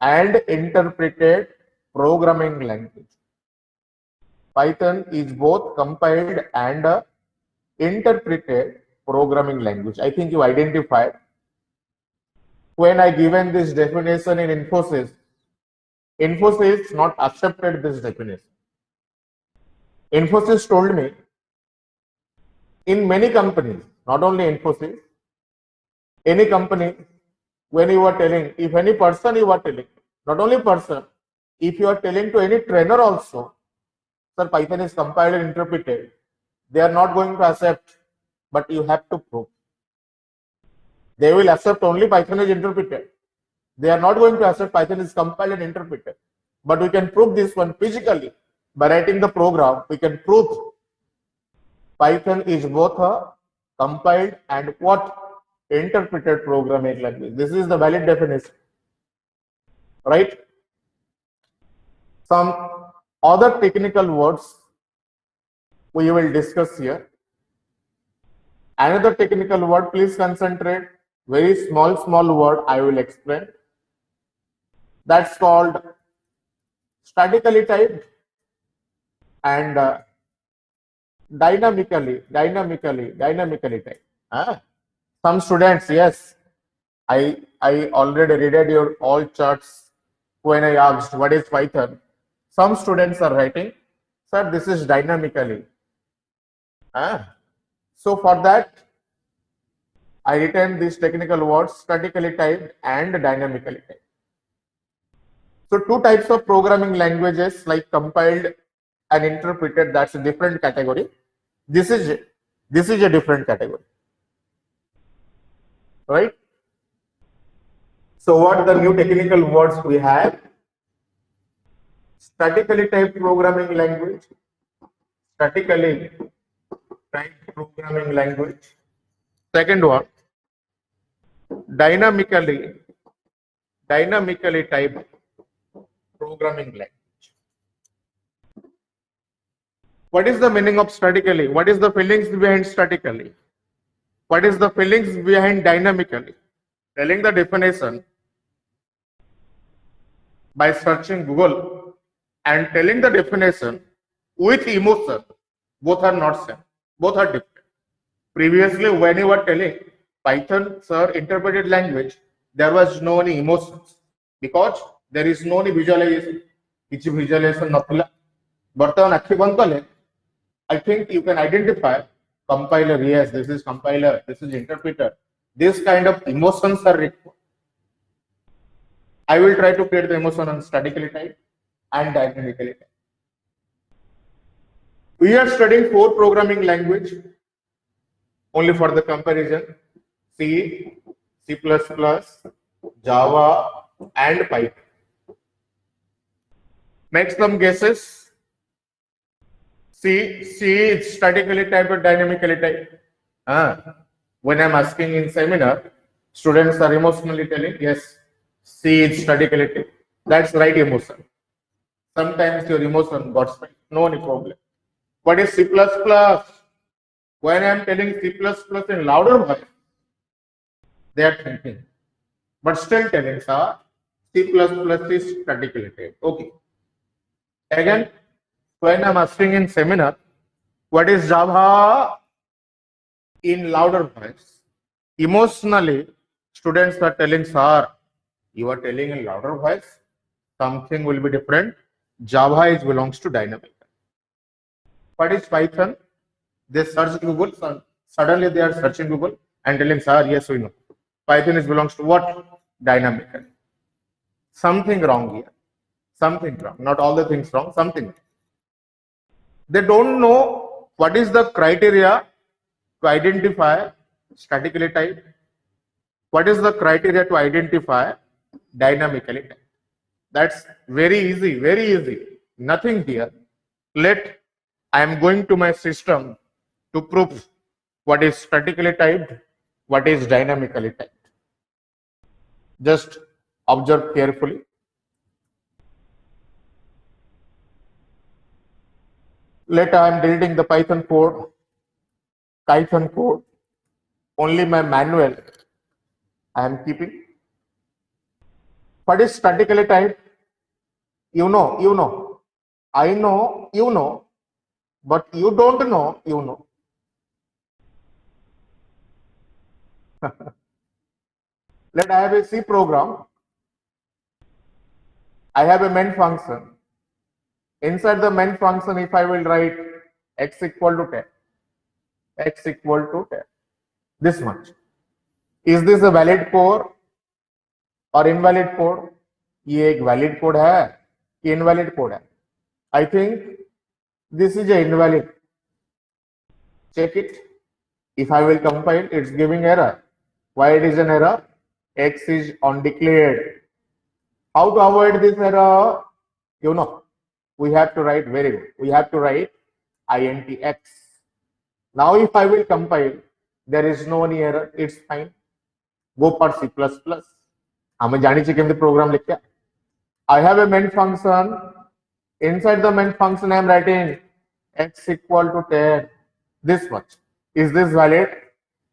and interpreted programming language. Python is both compiled and interpreted programming language. I think you identified when I given this definition in Infosys. Infosys not accepted this definition. Infosys told me in many companies, not only Infosys, any company, when you are telling, if any person you are telling, not only person, if you are telling to any trainer also, sir, Python is compiled and interpreted, they are not going to accept, but you have to prove. They will accept only Python is interpreted. They are not going to accept Python is compiled and interpreted. But we can prove this one physically. By writing the program, we can prove Python is both a compiled and what? Interpreted programming language. This is the valid definition. Right? Some other technical words we will discuss here. Another technical word, please concentrate. Very small word I will explain. That's called statically typed and dynamically typed. Some students, yes, I already read your all charts when I asked what is Python. Some students are writing, sir, this is dynamically. So for that, I written these technical words, statically typed and dynamically typed. So two types of programming languages like compiled and interpreted, that's a different category. This is a different category. Right? So what are the new technical words we have? Statically typed programming language. Statically typed programming language. Second one, dynamically typed programming language. What is the meaning of statically? What is the feelings behind statically? What is the feelings behind dynamically? Telling the definition by searching Google and telling the definition with emotion, both are not same, both are different. Previously, when you were telling Python, sir, interpreted language, there was no any emotions because there is no any visualization. Each visualization nathila. Bartaman akhi band kale, I think you can identify compiler. Yes, this is compiler. This is interpreter. This kind of emotions are required. I will try to create the emotion on statically typed and dynamically typed. We are studying 4 programming language only for the comparison: C, C++, Java, and Python. Make some guesses. C is statically typed or dynamically typed? When I'm asking in seminar, students are emotionally telling, yes, C is statically typed. That's right emotion. Sometimes your emotion got stuck. No any problem. What is C++? When I'm telling C++ in louder voice, they are thinking. But still telling, sir, C++ is statically typed. Okay. Again, when I'm asking in seminar, what is Java in louder voice? Emotionally, students are telling, sir, you are telling in louder voice, something will be different. Java is belongs to dynamic. What is Python? They search Google, suddenly they are searching Google and telling, sir, yes, we know. Python is belongs to what? Dynamic. Something wrong here. Something wrong. Not all the things wrong, something. They don't know what is the criteria to identify statically typed. What is the criteria to identify dynamically typed? That's very easy, very easy. nothing here. Let I am going to my system to prove what is statically typed, what is dynamically typed. Just observe carefully. Let I am deleting the Python code, only my manual I am keeping. What is statically typed? You know. I know, you know, but you don't know, you know. Let I have a C program. I have a main function. Inside the main function, if I will write x equal to 10, this much. Is this a valid code or invalid code? ये एक valid code है कि invalid code है? I think this is a invalid. Check it. If I will compile, it's giving error. Why it is an error? X is undeclared. How to avoid this error? You know, we have to write very good. We have to write int x. Now, if I will compile, there is no any error. It's fine. Go for C++. हमें जानी चाहिए कि program लिख क्या? I have a main function. Inside the main function, I am writing x equal to 10. This much. Is this valid?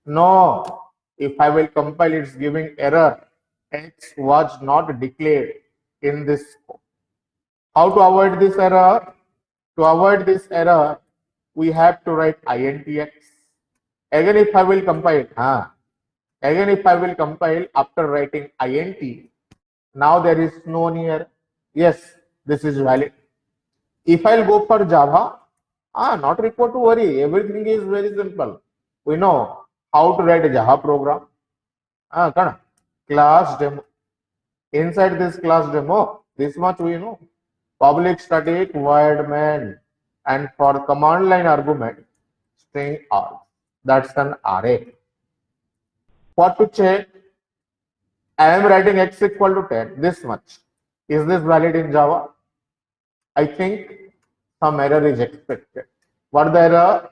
No. If I will compile, it's giving error. X was not declared in this code. How to avoid this error? To avoid this error, we have to write int x. Again, if I will compile, after writing int, now there is no error. Yes, this is valid. If I'll go for Java, not required to worry. Everything is very simple. We know how to write a Java program. Class demo. Inside this class demo, this much we know. Public static void main, and for command line argument, string arg. That's an array. What to check? I am writing x equal to 10. This much. Is this valid in Java? I think some error is expected. What the error?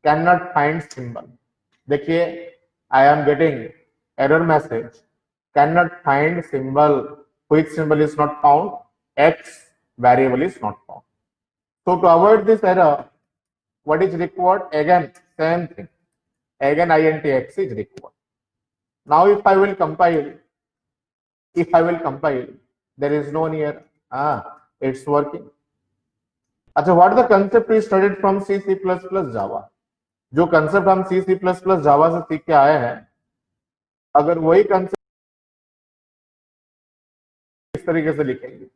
Cannot find symbol. देखिए, I am getting error message. Cannot find symbol. Which symbol is not found? X variable is not found. So to avoid this error, what is required? Again, same thing. Again, int x is required. Now, if I will compile, there is no error. It's working. अच्छा, what the concept we studied from C++ Java? जो concept हम C++ Java से सीख के आए हैं, अगर वही concept इस तरीके से लिखेंगे.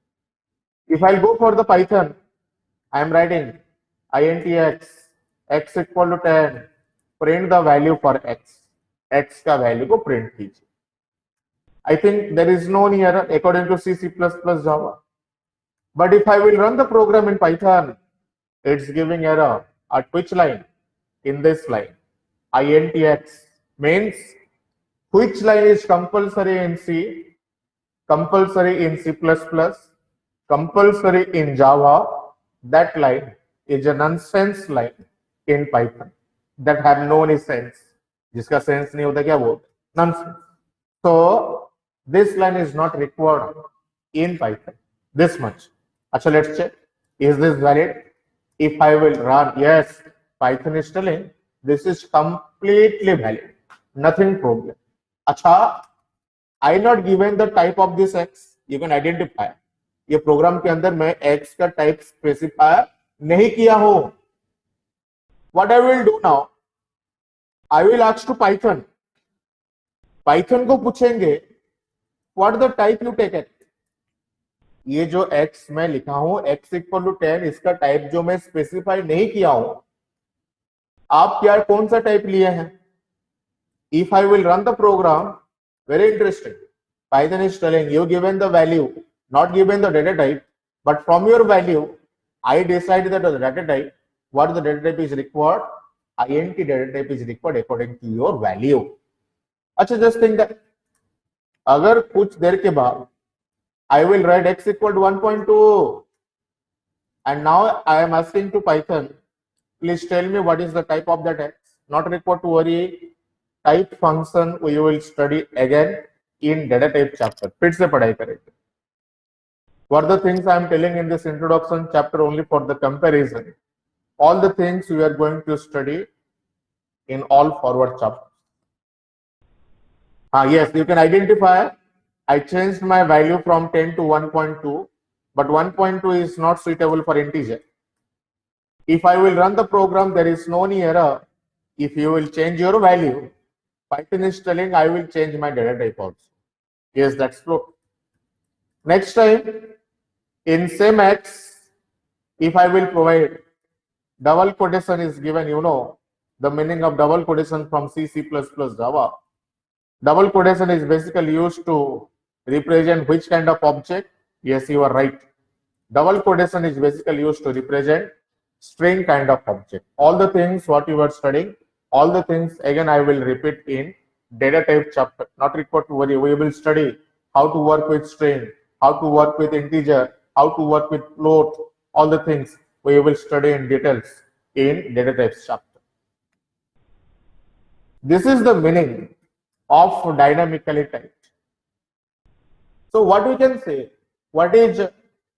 If I'll go for the Python, I am writing int x equal to 10, print the value for x का value को print कीजिए. I think there is no error according to C++ Java. But if I will run the program in Python, it's giving error at which line? In this line. int x means which line is compulsory in C, compulsory in C++, compulsory in Java. That line is a nonsense line in Python that have no any sense. जिसका sense नहीं होता क्या बोलते? Nonsense. So this line is not required in Python. This much. अच्छा, let's check. Is this valid? If I will run, yes, Python is telling this is completely valid. Nothing problem. अच्छा, I not given the type of this x. You can identify. ये programme के अंदर मैं x का type specify नहीं किया हो. What I will do now? I will ask to Python. Python को पूछेंगे what the type you take it. ये जो x मैं लिखा हूं x इक्वल टू 10, इसका टाइप जो मैं स्पेसिफाई नहीं किया हूं, आप क्या कौन सा टाइप लिए हैं? If I will run the program, very interesting. Python is telling you given the value, not given the data type, but from your value, I decide that the data type, what the data type is required, int data type is required according to your value. अच्छा, just think that अगर कुछ देर के बाद I will write x equal to 1.2. And now I am asking to Python, please tell me what is the type of the text. Not required to worry. Type function we will study again in data type chapter. फिर से पढ़ाई करेंगे. What are the things I am telling in this introduction chapter only for the comparison? All the things we are going to study in all forward chapters. Yes, you can identify. I changed my value from 10 to 1.2, but 1.2 is not suitable for integer. If I will run the program, there is no any error. If you will change your value, Python is telling I will change my data type also. Yes, that's true. Next time, in same X, if I will provide double quotation is given, you know, the meaning of double quotation from C, C++, Java. Double quotation is basically used to represent which kind of object? Yes, you are right. Double quotation is basically used to represent string kind of object. All the things what you are studying, all the things again I will repeat in data type chapter. Not required to worry. We will study how to work with string, how to work with integer, how to work with float. All the things we will study in details in data types chapter. This is the meaning of dynamically typed. So what we can say? What is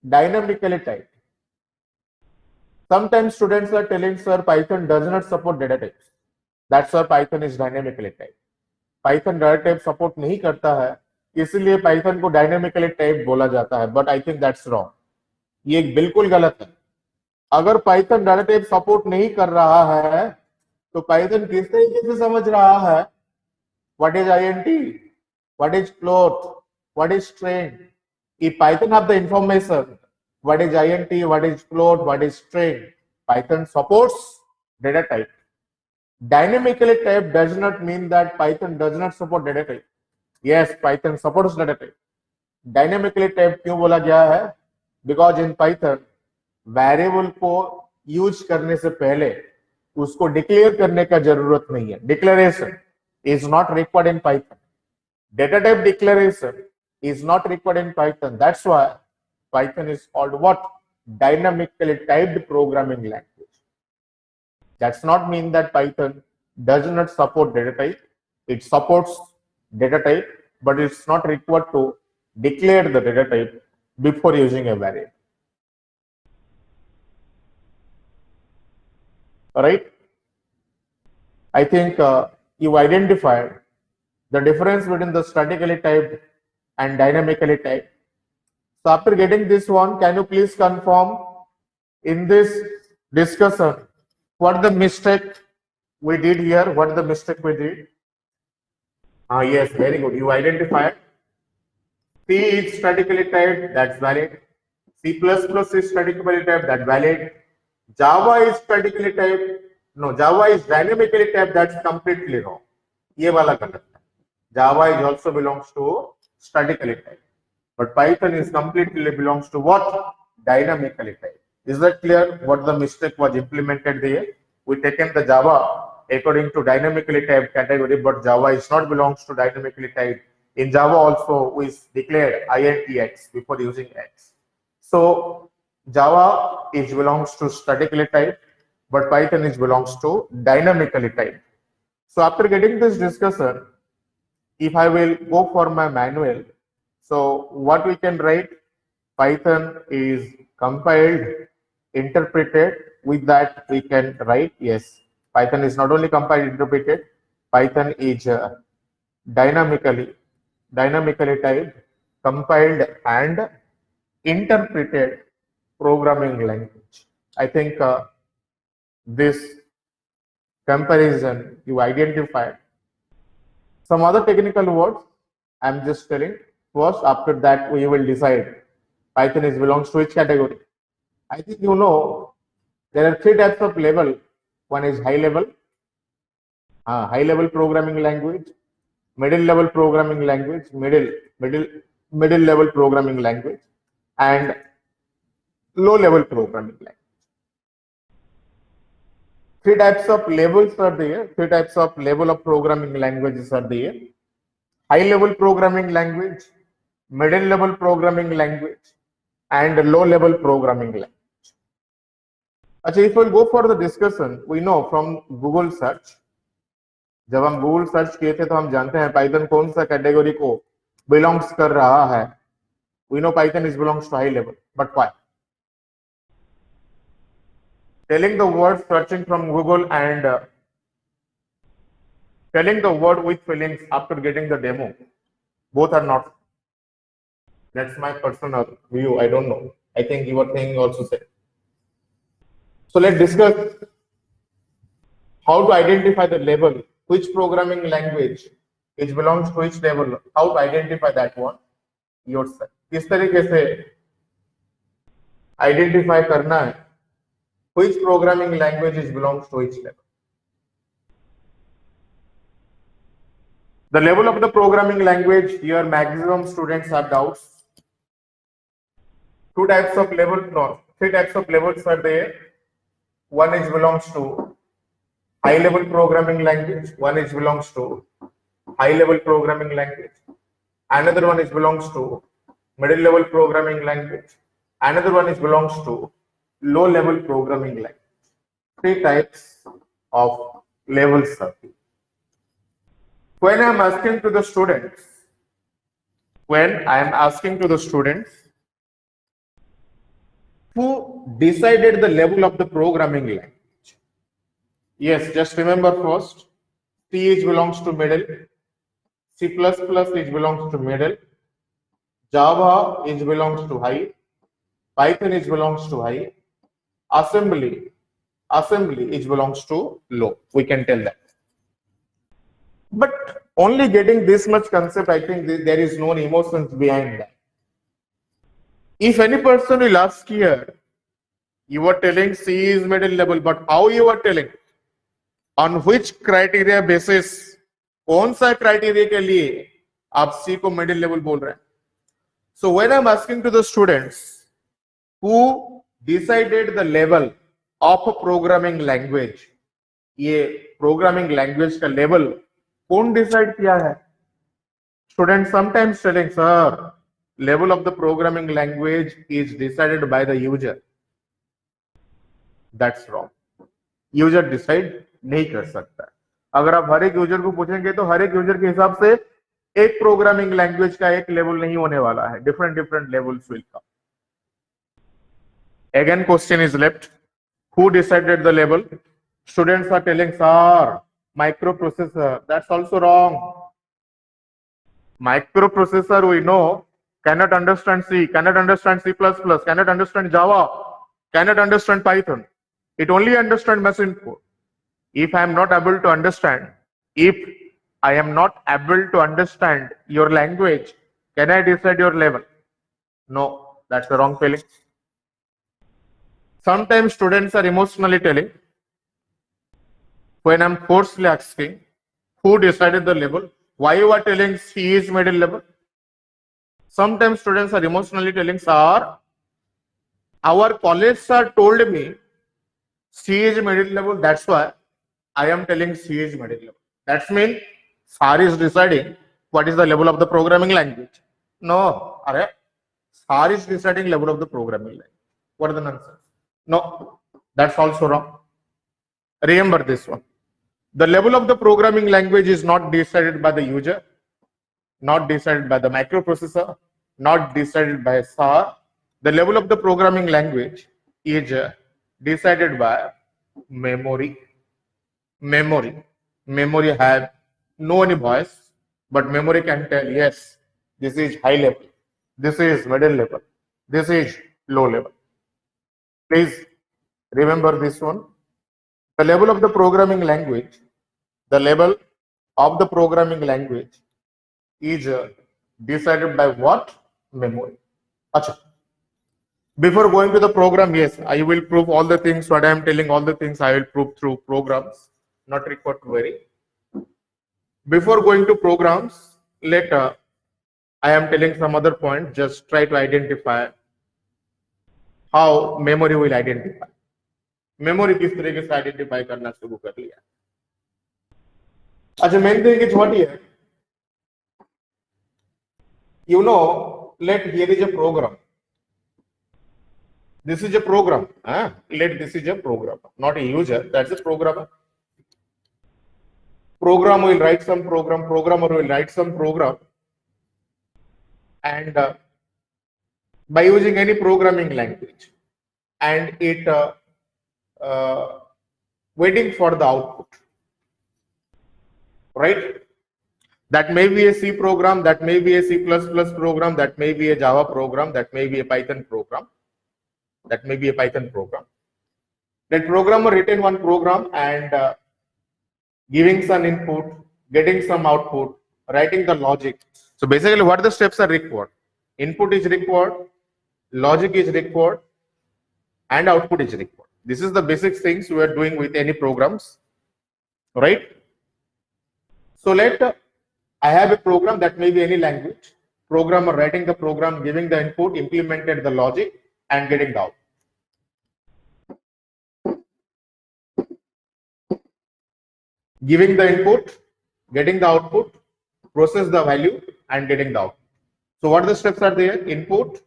dynamically typed? Sometimes students are telling, sir, Python does not support data types. That's why Python is dynamically typed. Python data type support नहीं करता है, इसलिए Python को dynamically typed बोला जाता है. But I think that's wrong. ये बिल्कुल गलत है. अगर Python data type support नहीं कर रहा है, तो Python किस तरीके से समझ रहा है? What is int? What is float? What is string? If Python have the information, what is int, what is float, what is string, Python supports data type. Dynamically typed does not mean that Python does not support data type. Yes, Python supports data type. Dynamically typed क्यों बोला गया है? Because in Python variable को use करने से पहले उसको declare करने का जरूरत नहीं है. Declaration is not required in Python. Data type declaration is not required in Python. That's why Python is called what? Dynamically typed programming language. That's not mean that Python does not support data type. It supports data type, but it's not required to declare the data type before using a variable. All right. I think you identified the difference between the statically typed and dynamically typed. So after getting this one, can you please confirm in this discussion what the mistake we did here? What the mistake we did? Yes, very good. You identified. C is statically typed, that's valid. C++ is statically typed, that's valid. Java is statically typed. No, Java is dynamically typed, that's completely wrong. ये वाला गलत है. Java is also belongs to statically typed. But Python is completely belongs to what? Dynamically typed. Is that clear what the mistake was implemented there? We taken the Java according to dynamically typed category, but Java is not belongs to dynamically typed. In Java also we declared intx before using x. So Java is belongs to statically typed, but Python is belongs to dynamically typed. So after getting this discussion, if I will go for my manual, so what we can write? Python is compiled, interpreted. With that we can write, yes, Python is not only compiled, interpreted, Python is dynamically typed, compiled and interpreted programming language. I think this comparison you identified. Some other technical words I'm just telling. First, after that we will decide Python is belongs to which category. I think you know there are three types of level. One is high level programming language, middle level programming language, middle level programming language, and low level programming language. Three types of levels are there. Three types of level of programming languages are there. High level programming language, middle level programming language, and low level programming language. अच्छा, if we'll go for the discussion, we know from Google search, जब हम Google search किए थे तो हम जानते हैं Python कौन सा कैटेगरी को बिलोंग्स कर रहा है. We know Python is belongs to high level, but why? Telling the word searching from Google and telling the word with feelings after getting the demo, both are not. That's my personal view. I don't know. I think your thing also said. So let's discuss how to identify the level, which programming language which belongs to which level, how to identify that one yourself. किस तरीके से identify करना है which programming languages belongs to which level. The level of the programming language, here maximum students have doubts. Two types of level, no, three types of levels are there. One is belongs to high level programming language, one is belongs to high level programming language, another one is belongs to middle level programming language, another one is belongs to low level programming language. Three types of levels are there. When I am asking to the students, who decided the level of the programming language? Yes, just remember first, C is belongs to middle, C++ is belongs to middle, Java is belongs to high, Python is belongs to high, assembly is belongs to low. We can tell that. But only getting this much concept, I think there is no emotions behind that. If any person will ask here, you are telling C is middle level, but how you are telling? On which criteria basis? कौन सा criteria के लिए आप C को middle level बोल रहे हैं? So when I'm asking to the students who decided the level of a programming language, ये programming language का level कौन decide किया है? Students sometimes telling, sir, level of the programming language is decided by the user. That's wrong. User decide नहीं कर सकता. अगर आप हर एक यूजर को पूछेंगे तो हर एक यूजर के हिसाब से एक प्रोग्रामिंग लैंग्वेज का एक लेवल नहीं होने वाला है. Different levels will come. Again, question is left. Who decided the level? Students are telling, sir, microprocessor. That's also wrong. Microprocessor, we know, cannot understand C, cannot understand C++, cannot understand Java, cannot understand Python. It only understands machine code. If I am not able to understand, your language, can I decide your level? No, that's the wrong feeling. Sometimes students are emotionally telling, when I'm forcefully asking, who decided the level? Why you are telling C is middle level? Sometimes students are emotionally telling, sir, our college sir told me C is middle level, that's why I am telling C is middle level. That means sir is deciding what is the level of the programming language. No, sir is deciding level of the programming language. What is the nonsense? No, that's also wrong. Remember this one. The level of the programming language is not decided by the user, not decided by the microprocessor, not decided by SAR. The level of the programming language is decided by memory. Memory have no any voice, but memory can tell, yes, this is high level, this is middle level, this is low level. Please remember this one. The level of the programming language, is decided by what? Memory. Achha. Before going to the program, yes, I will prove all the things what I am telling, all the things I will prove through programs, not required to vary. Before going to programs, later I am telling some other point, just try to identify how memory will identify. Memory किस तरीके से identify करना शुरू कर लिया. अच्छा, main thing is what here, you know, let here is a program. This is a program. Let this is a program, not a user. That's a programmer. Programmer will write some program. Programmer will write some program, and by using any programming language, and it waiting for the output, right? That may be a C program, that may be a C++ program, that may be a Java program, that may be a Python program, that may be a Python program. That programmer written one program and giving some input, getting some output, writing the logic. So basically what the steps are required? Input is required, logic is required, and output is required. This is the basic things we are doing with any programs, right? So I have a program that may be any language. Programmer writing the program, giving the input, implemented the logic, and getting the output. Giving the input, getting the output, process the value, and getting the output. So what the steps are there? Input,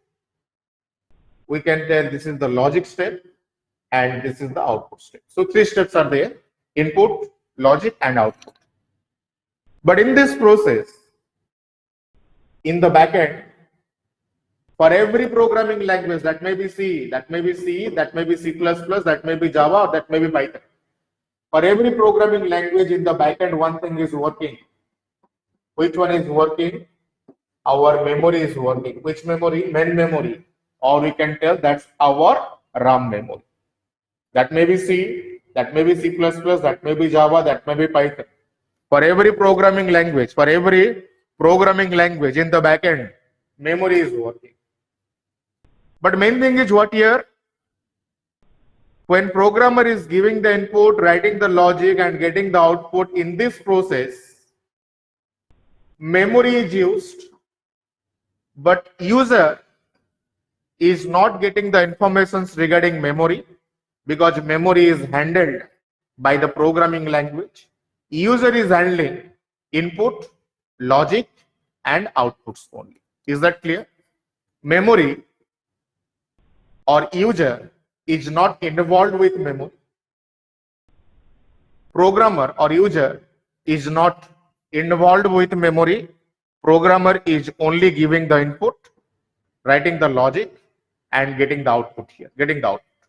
we can tell this is the logic step, and this is the output step. So 3 steps are there: input, logic, and output. But in this process, in the backend, for every programming language, that may be C, that may be C, that may be C++, that may be Java, or that may be Python. For every programming language in the backend, one thing is working. Which one is working? Our memory is working. Which memory? Main memory. Or we can tell that's our RAM memory. That may be C, that may be C++, that may be Java, that may be Python. For every programming language, in the backend, memory is working. But main thing is what here? When programmer is giving the input, writing the logic, and getting the output, in this process, memory is used, but user is not getting the informations regarding memory, because memory is handled by the programming language. User is handling input, logic, and outputs only. Is that clear? Memory or user is not involved with memory. Programmer or user is not involved with memory. Programmer is only giving the input, writing the logic, and getting the output here, getting the output.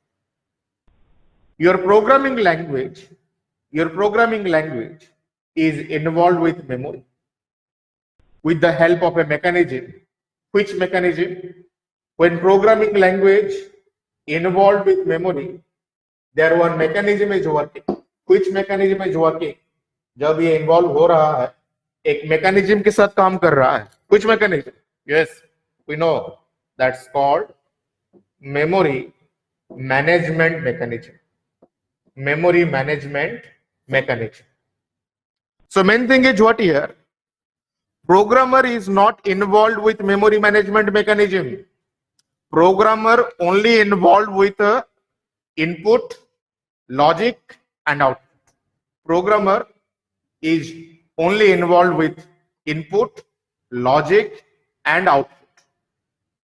Your programming language is involved with memory with the help of a mechanism. Which mechanism? When programming language involved with memory, there one mechanism is working. Which mechanism is working? जब ये involve हो रहा है, एक mechanism के साथ काम कर रहा है. Which mechanism? Yes, we know that's called memory management mechanism. Memory management mechanism. So main thing is what here? Programmer is not involved with memory management mechanism. Programmer only involved with input, logic, and output. Programmer is only involved with input, logic, and output.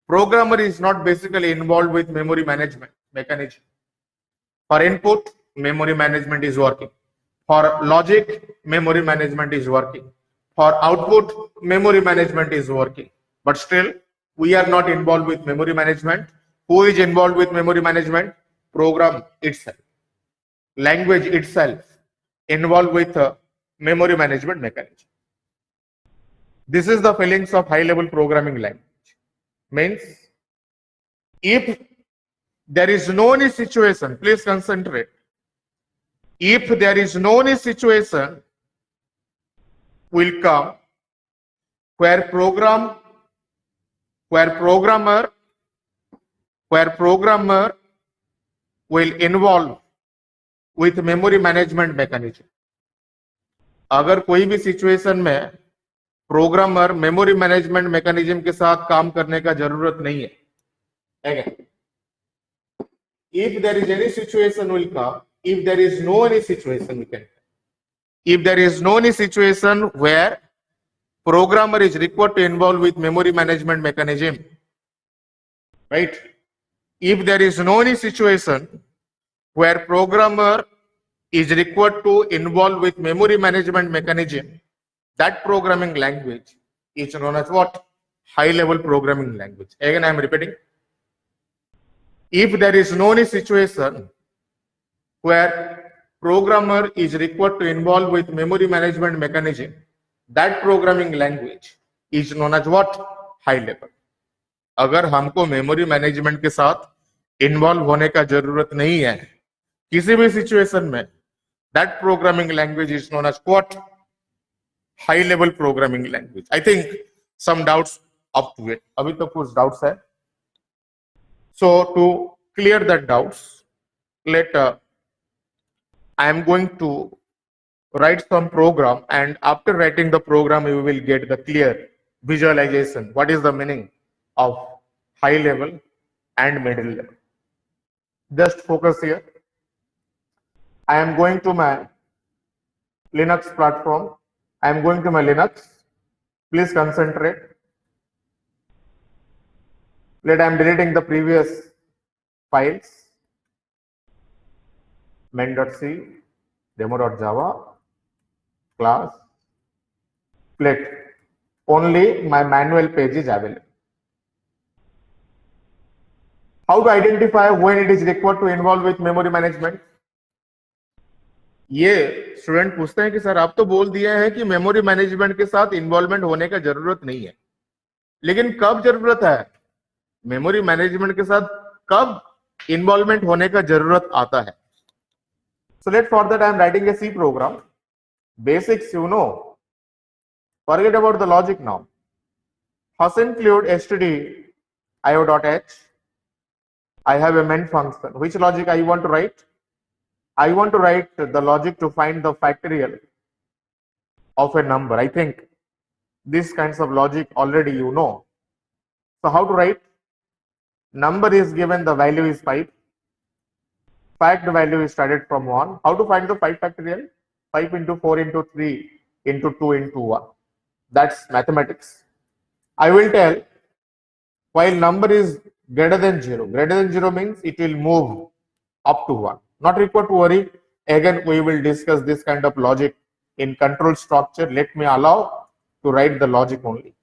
Programmer is not basically involved with memory management mechanism. For input, memory management is working. For logic, memory management is working. For output, memory management is working. But still, we are not involved with memory management. Who is involved with memory management? Program itself. Language itself involved with memory management mechanism. This is the feelings of high-level programming language. Means, if there is no any situation, please concentrate. If there is no any situation will come where programmer will involve with memory management mechanism. अगर कोई भी situation में programmer memory management mechanism के साथ काम करने का जरूरत नहीं है. Again, if there is any situation will come, if there is no any situation, we can. If there is no any situation where programmer is required to involve with memory management mechanism, right? if there is no any situation where programmer is required to involve with memory management mechanism, that programming language is known as what? High level programming language. Again, I am repeating. If there is no any situation where programmer is required to involve with memory management mechanism, that programming language is known as what? High level. अगर हमको memory management के साथ involve होने का जरूरत नहीं है किसी भी सिचुएशन में, that programming language is known as what? High level programming language. I think some doubts up to it. अभी तो कुछ doubts है. So to clear that doubts, I am going to write some program, and after writing the program you will get the clear visualization. What is the meaning of high level and middle level? Just focus here. I am going to my Linux platform. I am going to my Linux. Please concentrate. I am deleting the previous files. main.c, demo.java, class. Let only my manual page is available. How to identify when it is required to involve with memory management? ये student पूछते हैं कि sir आप तो बोल दिए हैं कि मेमोरी मैनेजमेंट के साथ इन्वॉल्वमेंट होने का जरूरत नहीं है, लेकिन कब जरूरत है? मेमोरी मैनेजमेंट के साथ कब इन्वॉल्वमेंट होने का जरूरत आता है? So let for that I am writing a C program. Basics you know. Forget about the logic now. First include stdio.h. I have a main function. Which logic I want to write? I want to write the logic to find the factorial of a number. I think these kinds of logic already you know. So how to write? Number is given, the value is 5. Fact value is started from 1. How to find the 5 factorial? 5 into 4 into 3 into 2 into 1. That's mathematics. I will tell while number is greater than 0. Greater than 0 means it will move up to 1. Not required to worry. Again, we will discuss this kind of logic in control structure. Let me allow to write the logic only.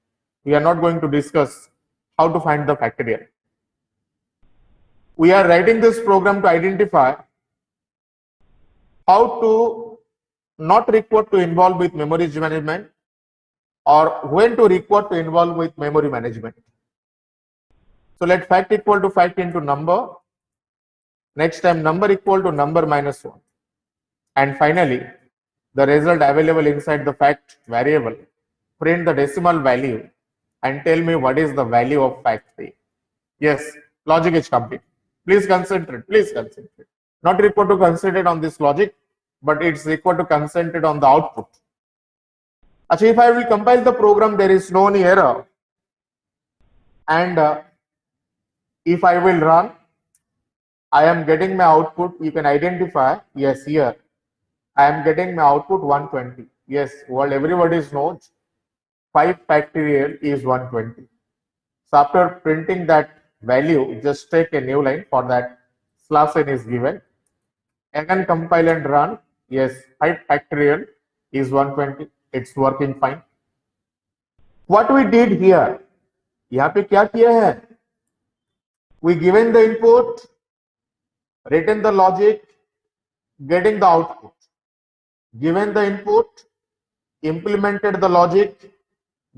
We are not going to discuss how to find the factorial. We are writing this program to identify how to not required to involve with memory management or when to required to involve with memory management. So let fact equal to fact into number. Next time number equal to number minus 1. And finally, the result available inside the fact variable. Print the decimal value and tell me what is the value of fact 3. Yes, logic is complete. Please concentrate. Please concentrate. Not required to concentrate on this logic, but it's required to concentrate on the output. Actually, if I will compile the program, there is no any error. And if I will run, I am getting my output. You can identify. Yes, here I am getting my output 120. Yes, well, everybody knows 5 factorial is 120. So after printing that value, just take a new line. For that, /n is given. Again, compile and run. Yes, 5 factorial is 120. It's working fine. What we did here, यहाँ पे क्या किया है? We given the input, written the logic, getting the output. Given the input, implemented the logic,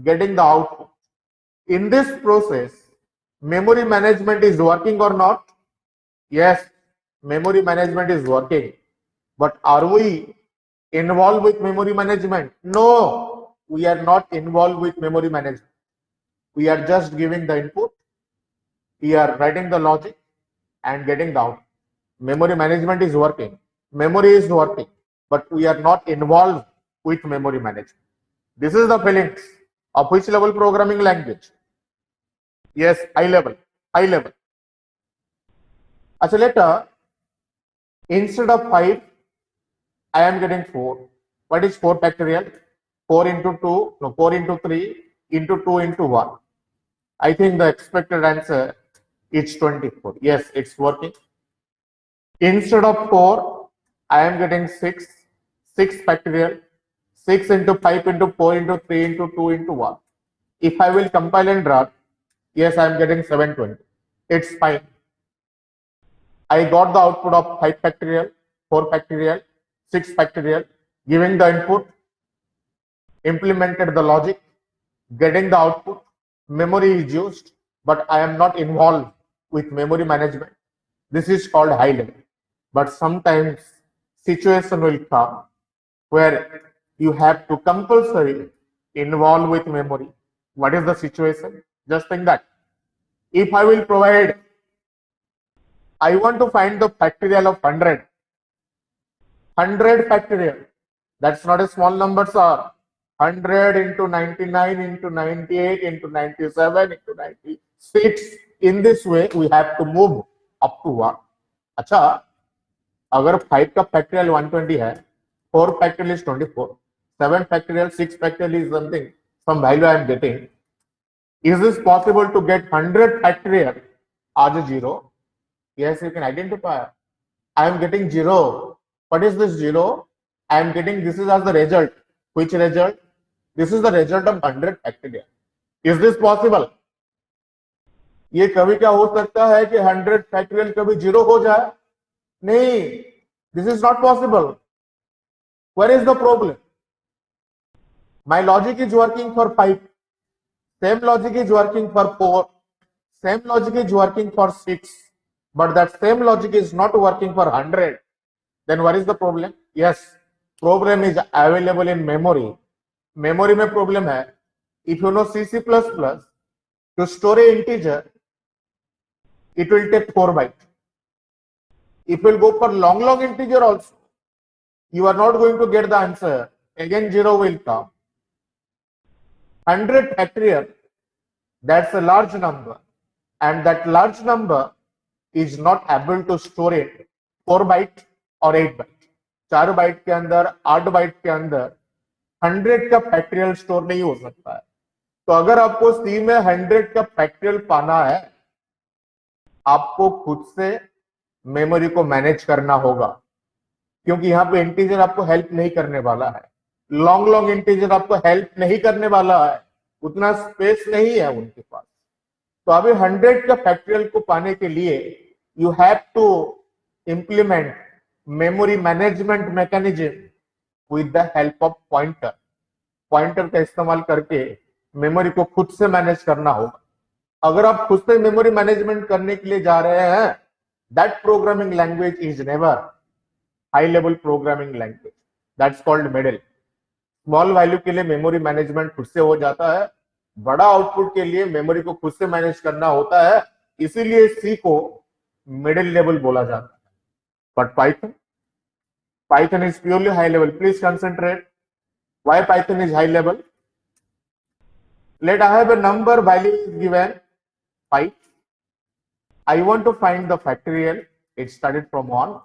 getting the output. In this process, memory management is working or not? Yes, memory management is working. But are we involved with memory management? No, we are not involved with memory management. We are just giving the input, we are writing the logic and getting the output. Memory management is working. Memory is working, but we are not involved with memory management. This is the feelings of which level programming language? Yes, high level. High level. Achha, later, instead of 5, I am getting 4. What is 4 factorial? 4 into 2, no, 4 into 3 into 2 into 1. I think the expected answer It's 24. Yes, it's working. Instead of 4, I am getting 6. 6 factorial. 6 into 5 into 4 into 3 into 2 into 1. If I will compile and run, yes, I am getting 720. It's fine. I got the output of 5 factorial, 4 factorial, 6 factorial, giving the input, implemented the logic, getting the output, memory is used, but I am not involved with memory management. This is called high level. But sometimes situation will come where you have to compulsory involve with memory. What is the situation? Just think that if I will provide, I want to find the factorial of 100. 100 factorial. That's not a small number, sir. 100 into 99 into 98 into 97 into 96. In this way, we have to move up to 1. अच्छा, अगर 5 का factorial 120 है, 4 factorial is 24, 7 factorial, 6 factorial is something, some value I am getting. Is this possible to get 100 factorial as a 0? Yes, you can identify. I am getting 0. What is this 0? I am getting, this is as the result. Which result? This is the result of 100 factorial. Is this possible? ये कभी क्या हो सकता है कि 100 factorial कभी 0 हो जाए? नहीं. This is not possible. Where is the problem? My logic is working for 5. Same logic is working for 4. Same logic is working for 6. But that same logic is not working for 100. Then what is the problem? Yes, problem is available in memory. Memory में problem है. If you know C++, to store a integer, it will take 4 bytes. If you will go for long integer also, you are not going to get the answer. Again 0 will come. 100 factorial, that's a large number. And that large number is not able to store it 4 byte और 8 bite. 4 bite के अंदर, 8 bite के अंदर 100 का factorial store नहीं हो सकता है. तो अगर आपको सी में 100 का फैक्टरियल पाना है, आपको खुद से मेमोरी को मैनेज करना होगा, क्योंकि यहाँ पे इंटीजर आपको हेल्प नहीं करने वाला है. लॉन्ग इंटीजर आपको हेल्प नहीं करने वाला है, उतना स्पेस नहीं है उनके पास. तो अभी 100 का फैक्टरियल को पाने के लिए you have to implement memory management mechanism with the help of pointer. पॉइंटर का इस्तेमाल करके मेमोरी को खुद से मैनेज करना होगा. अगर आप खुद से मेमोरी मैनेजमेंट करने के लिए जा रहे हैं, that programming language is never high level programming language. That's called middle. Small value के लिए मेमोरी मैनेजमेंट खुद से हो जाता है, बड़ा आउटपुट के लिए मेमोरी को खुद से मैनेज करना होता है. इसीलिए सी को मिडिल लेवल बोला जाता है. But Python is purely high level. Please concentrate. Why Python is high level? Let I have a number, value is given 5. I want to find the factorial. It started from 1.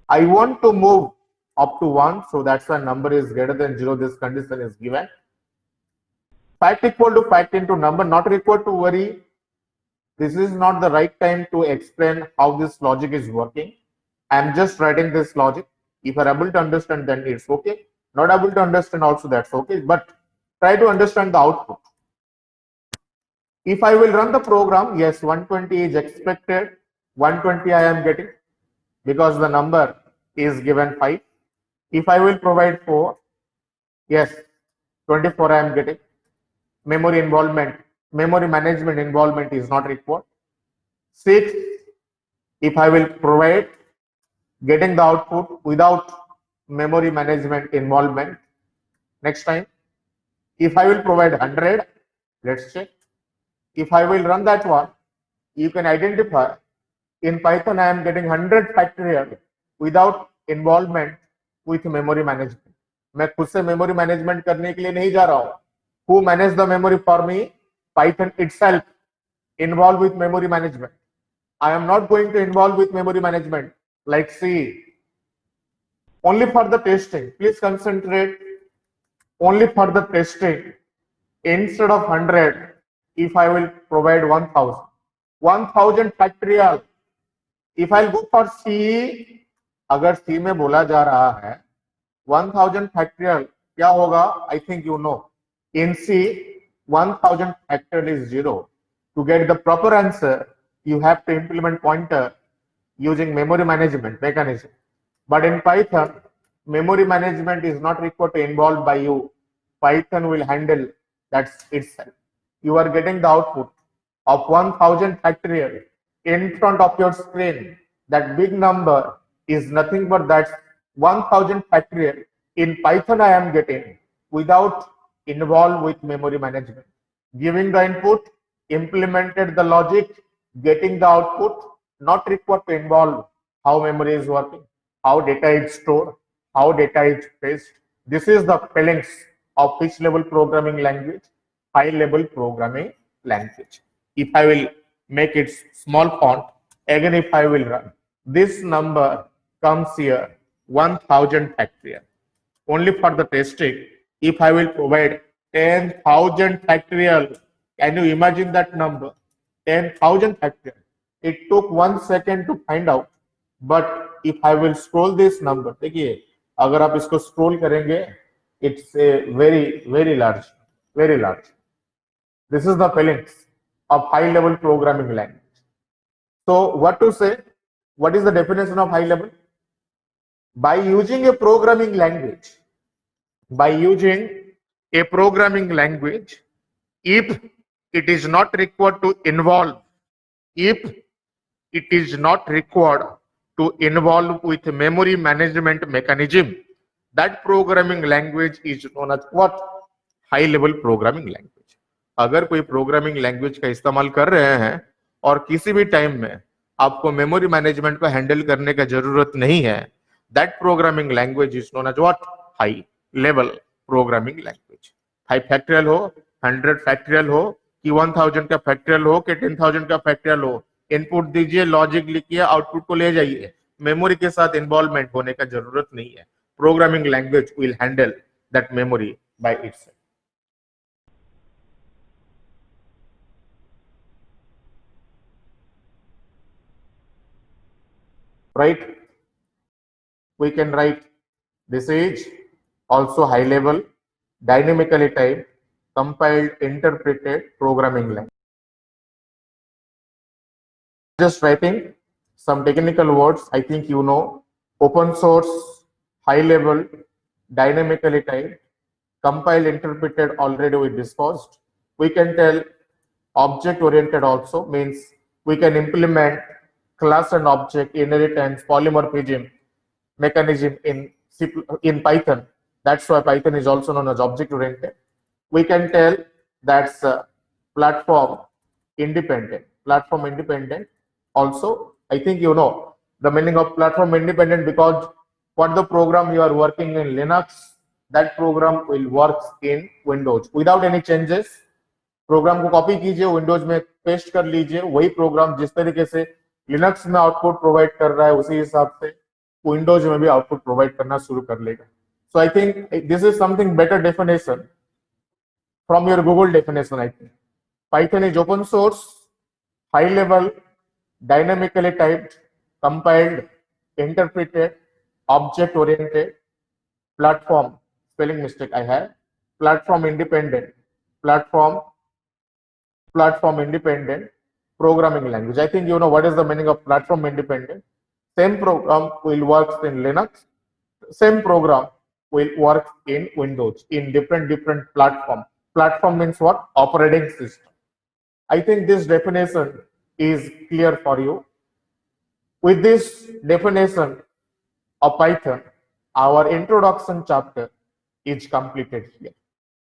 I want to move up to 1, so that's why number is greater than 0. This condition is given. Fact equal to fact into number, not required to worry. This is not the right time to explain how this logic is working. I am just writing this logic. If you are able to understand, then it's okay. Not able to understand also, that's okay. But try to understand the output. If I will run the program, yes, 120 is expected. 120 I am getting because the number is given 5. If I will provide 4, yes, 24 I am getting. Memory involvement, memory management involvement is not required. 6, if I will provide, getting the output without memory management involvement. Next time, if I will provide 100, let's check. If I will run that one, you can identify in Python I am getting 100 factorial without involvement with memory management. मैं खुद से memory management करने के लिए नहीं जा रहा हूं. Who manage the memory for me? Python itself involved with memory management. I am not going to involve with memory management like C. Only for the testing. Please concentrate. Only for the testing. Instead of 100, if I will provide 1000, 1000 factorial. If I go for C, अगर C में बोला जा रहा है 1000 factorial, क्या होगा? I think you know, in C 1000 factorial is 0. To get the proper answer, you have to implement pointer using memory management mechanism. But in Python, memory management is not required to involved by you. Python will handle that itself. You are getting the output of 1000 factorial in front of your screen. That big number is nothing but that 1000 factorial in Python I am getting without involved with memory management. Giving the input, implemented the logic, getting the output, not required to involve how memory is working, how data is stored, how data is fetched. This is the feelings of which level programming language? High level programming language. If I will make it small font, again if I will run, this number comes here 1000 factorial. Only for the testing, if I will provide 10,000 factorial, can you imagine that number? 10,000 factorial. It took 1 second to find out, but if I will scroll this number, देखिए अगर आप इसको scroll करेंगे, it's a very large. This is the feelings of high level programming language. So what to say? What is the definition of high level? By using a programming language, if it is not required to involve, with memory management mechanism, that programming language is known as what? High level programming language. अगर कोई programming language का इस्तेमाल कर रहे हैं और किसी भी टाइम में आपको मेमोरी मैनेजमेंट को हैंडल करने का जरूरत नहीं है, that programming language is known as what? High level programming language. 5 factorial हो, 100 फैक्टोरियल हो, कि 1000 का फैक्टोरियल हो, कि 10,000 का फैक्टोरियल हो, इनपुट दीजिए, लॉजिक लिखिए, आउटपुट को ले जाइए. मेमोरी के साथ इन्वॉल्वमेंट होने का जरूरत नहीं है. Programming language will handle that memory by itself. Right? We can write this is also high level, dynamically typed, compiled, interpreted programming language. Just writing some technical words. I think you know: open source, high level, dynamically typed, compiled, interpreted. Already we discussed. We can tell object oriented also, means we can implement class and object inheritance polymorphism mechanism in Python. That's why Python is also known as object oriented. We can tell that's platform independent. Also, I think you know the meaning of platform independent, because what the program you are working in Linux, that program will work in Windows without any changes. Program को copy कीजिए, Windows में paste कर लीजिए, वही programme जिस तरीके से Linux में आउटपुट प्रोवाइड कर रहा है उसी हिसाब से विंडोज में भी आउटपुट प्रोवाइड करना शुरू कर लेगा. So I think this is something better definition from your Google definition. I think Python is open source, high level, dynamically typed, compiled, interpreted, object oriented, platform, spelling mistake I have, platform independent programming language. I think you know what is the meaning of platform independent. Same program will work in Linux, same program will work in Windows, in different platform. Platform means what? Operating system. I think this definition is clear for you. With this definition of Python, our introduction chapter is completed here.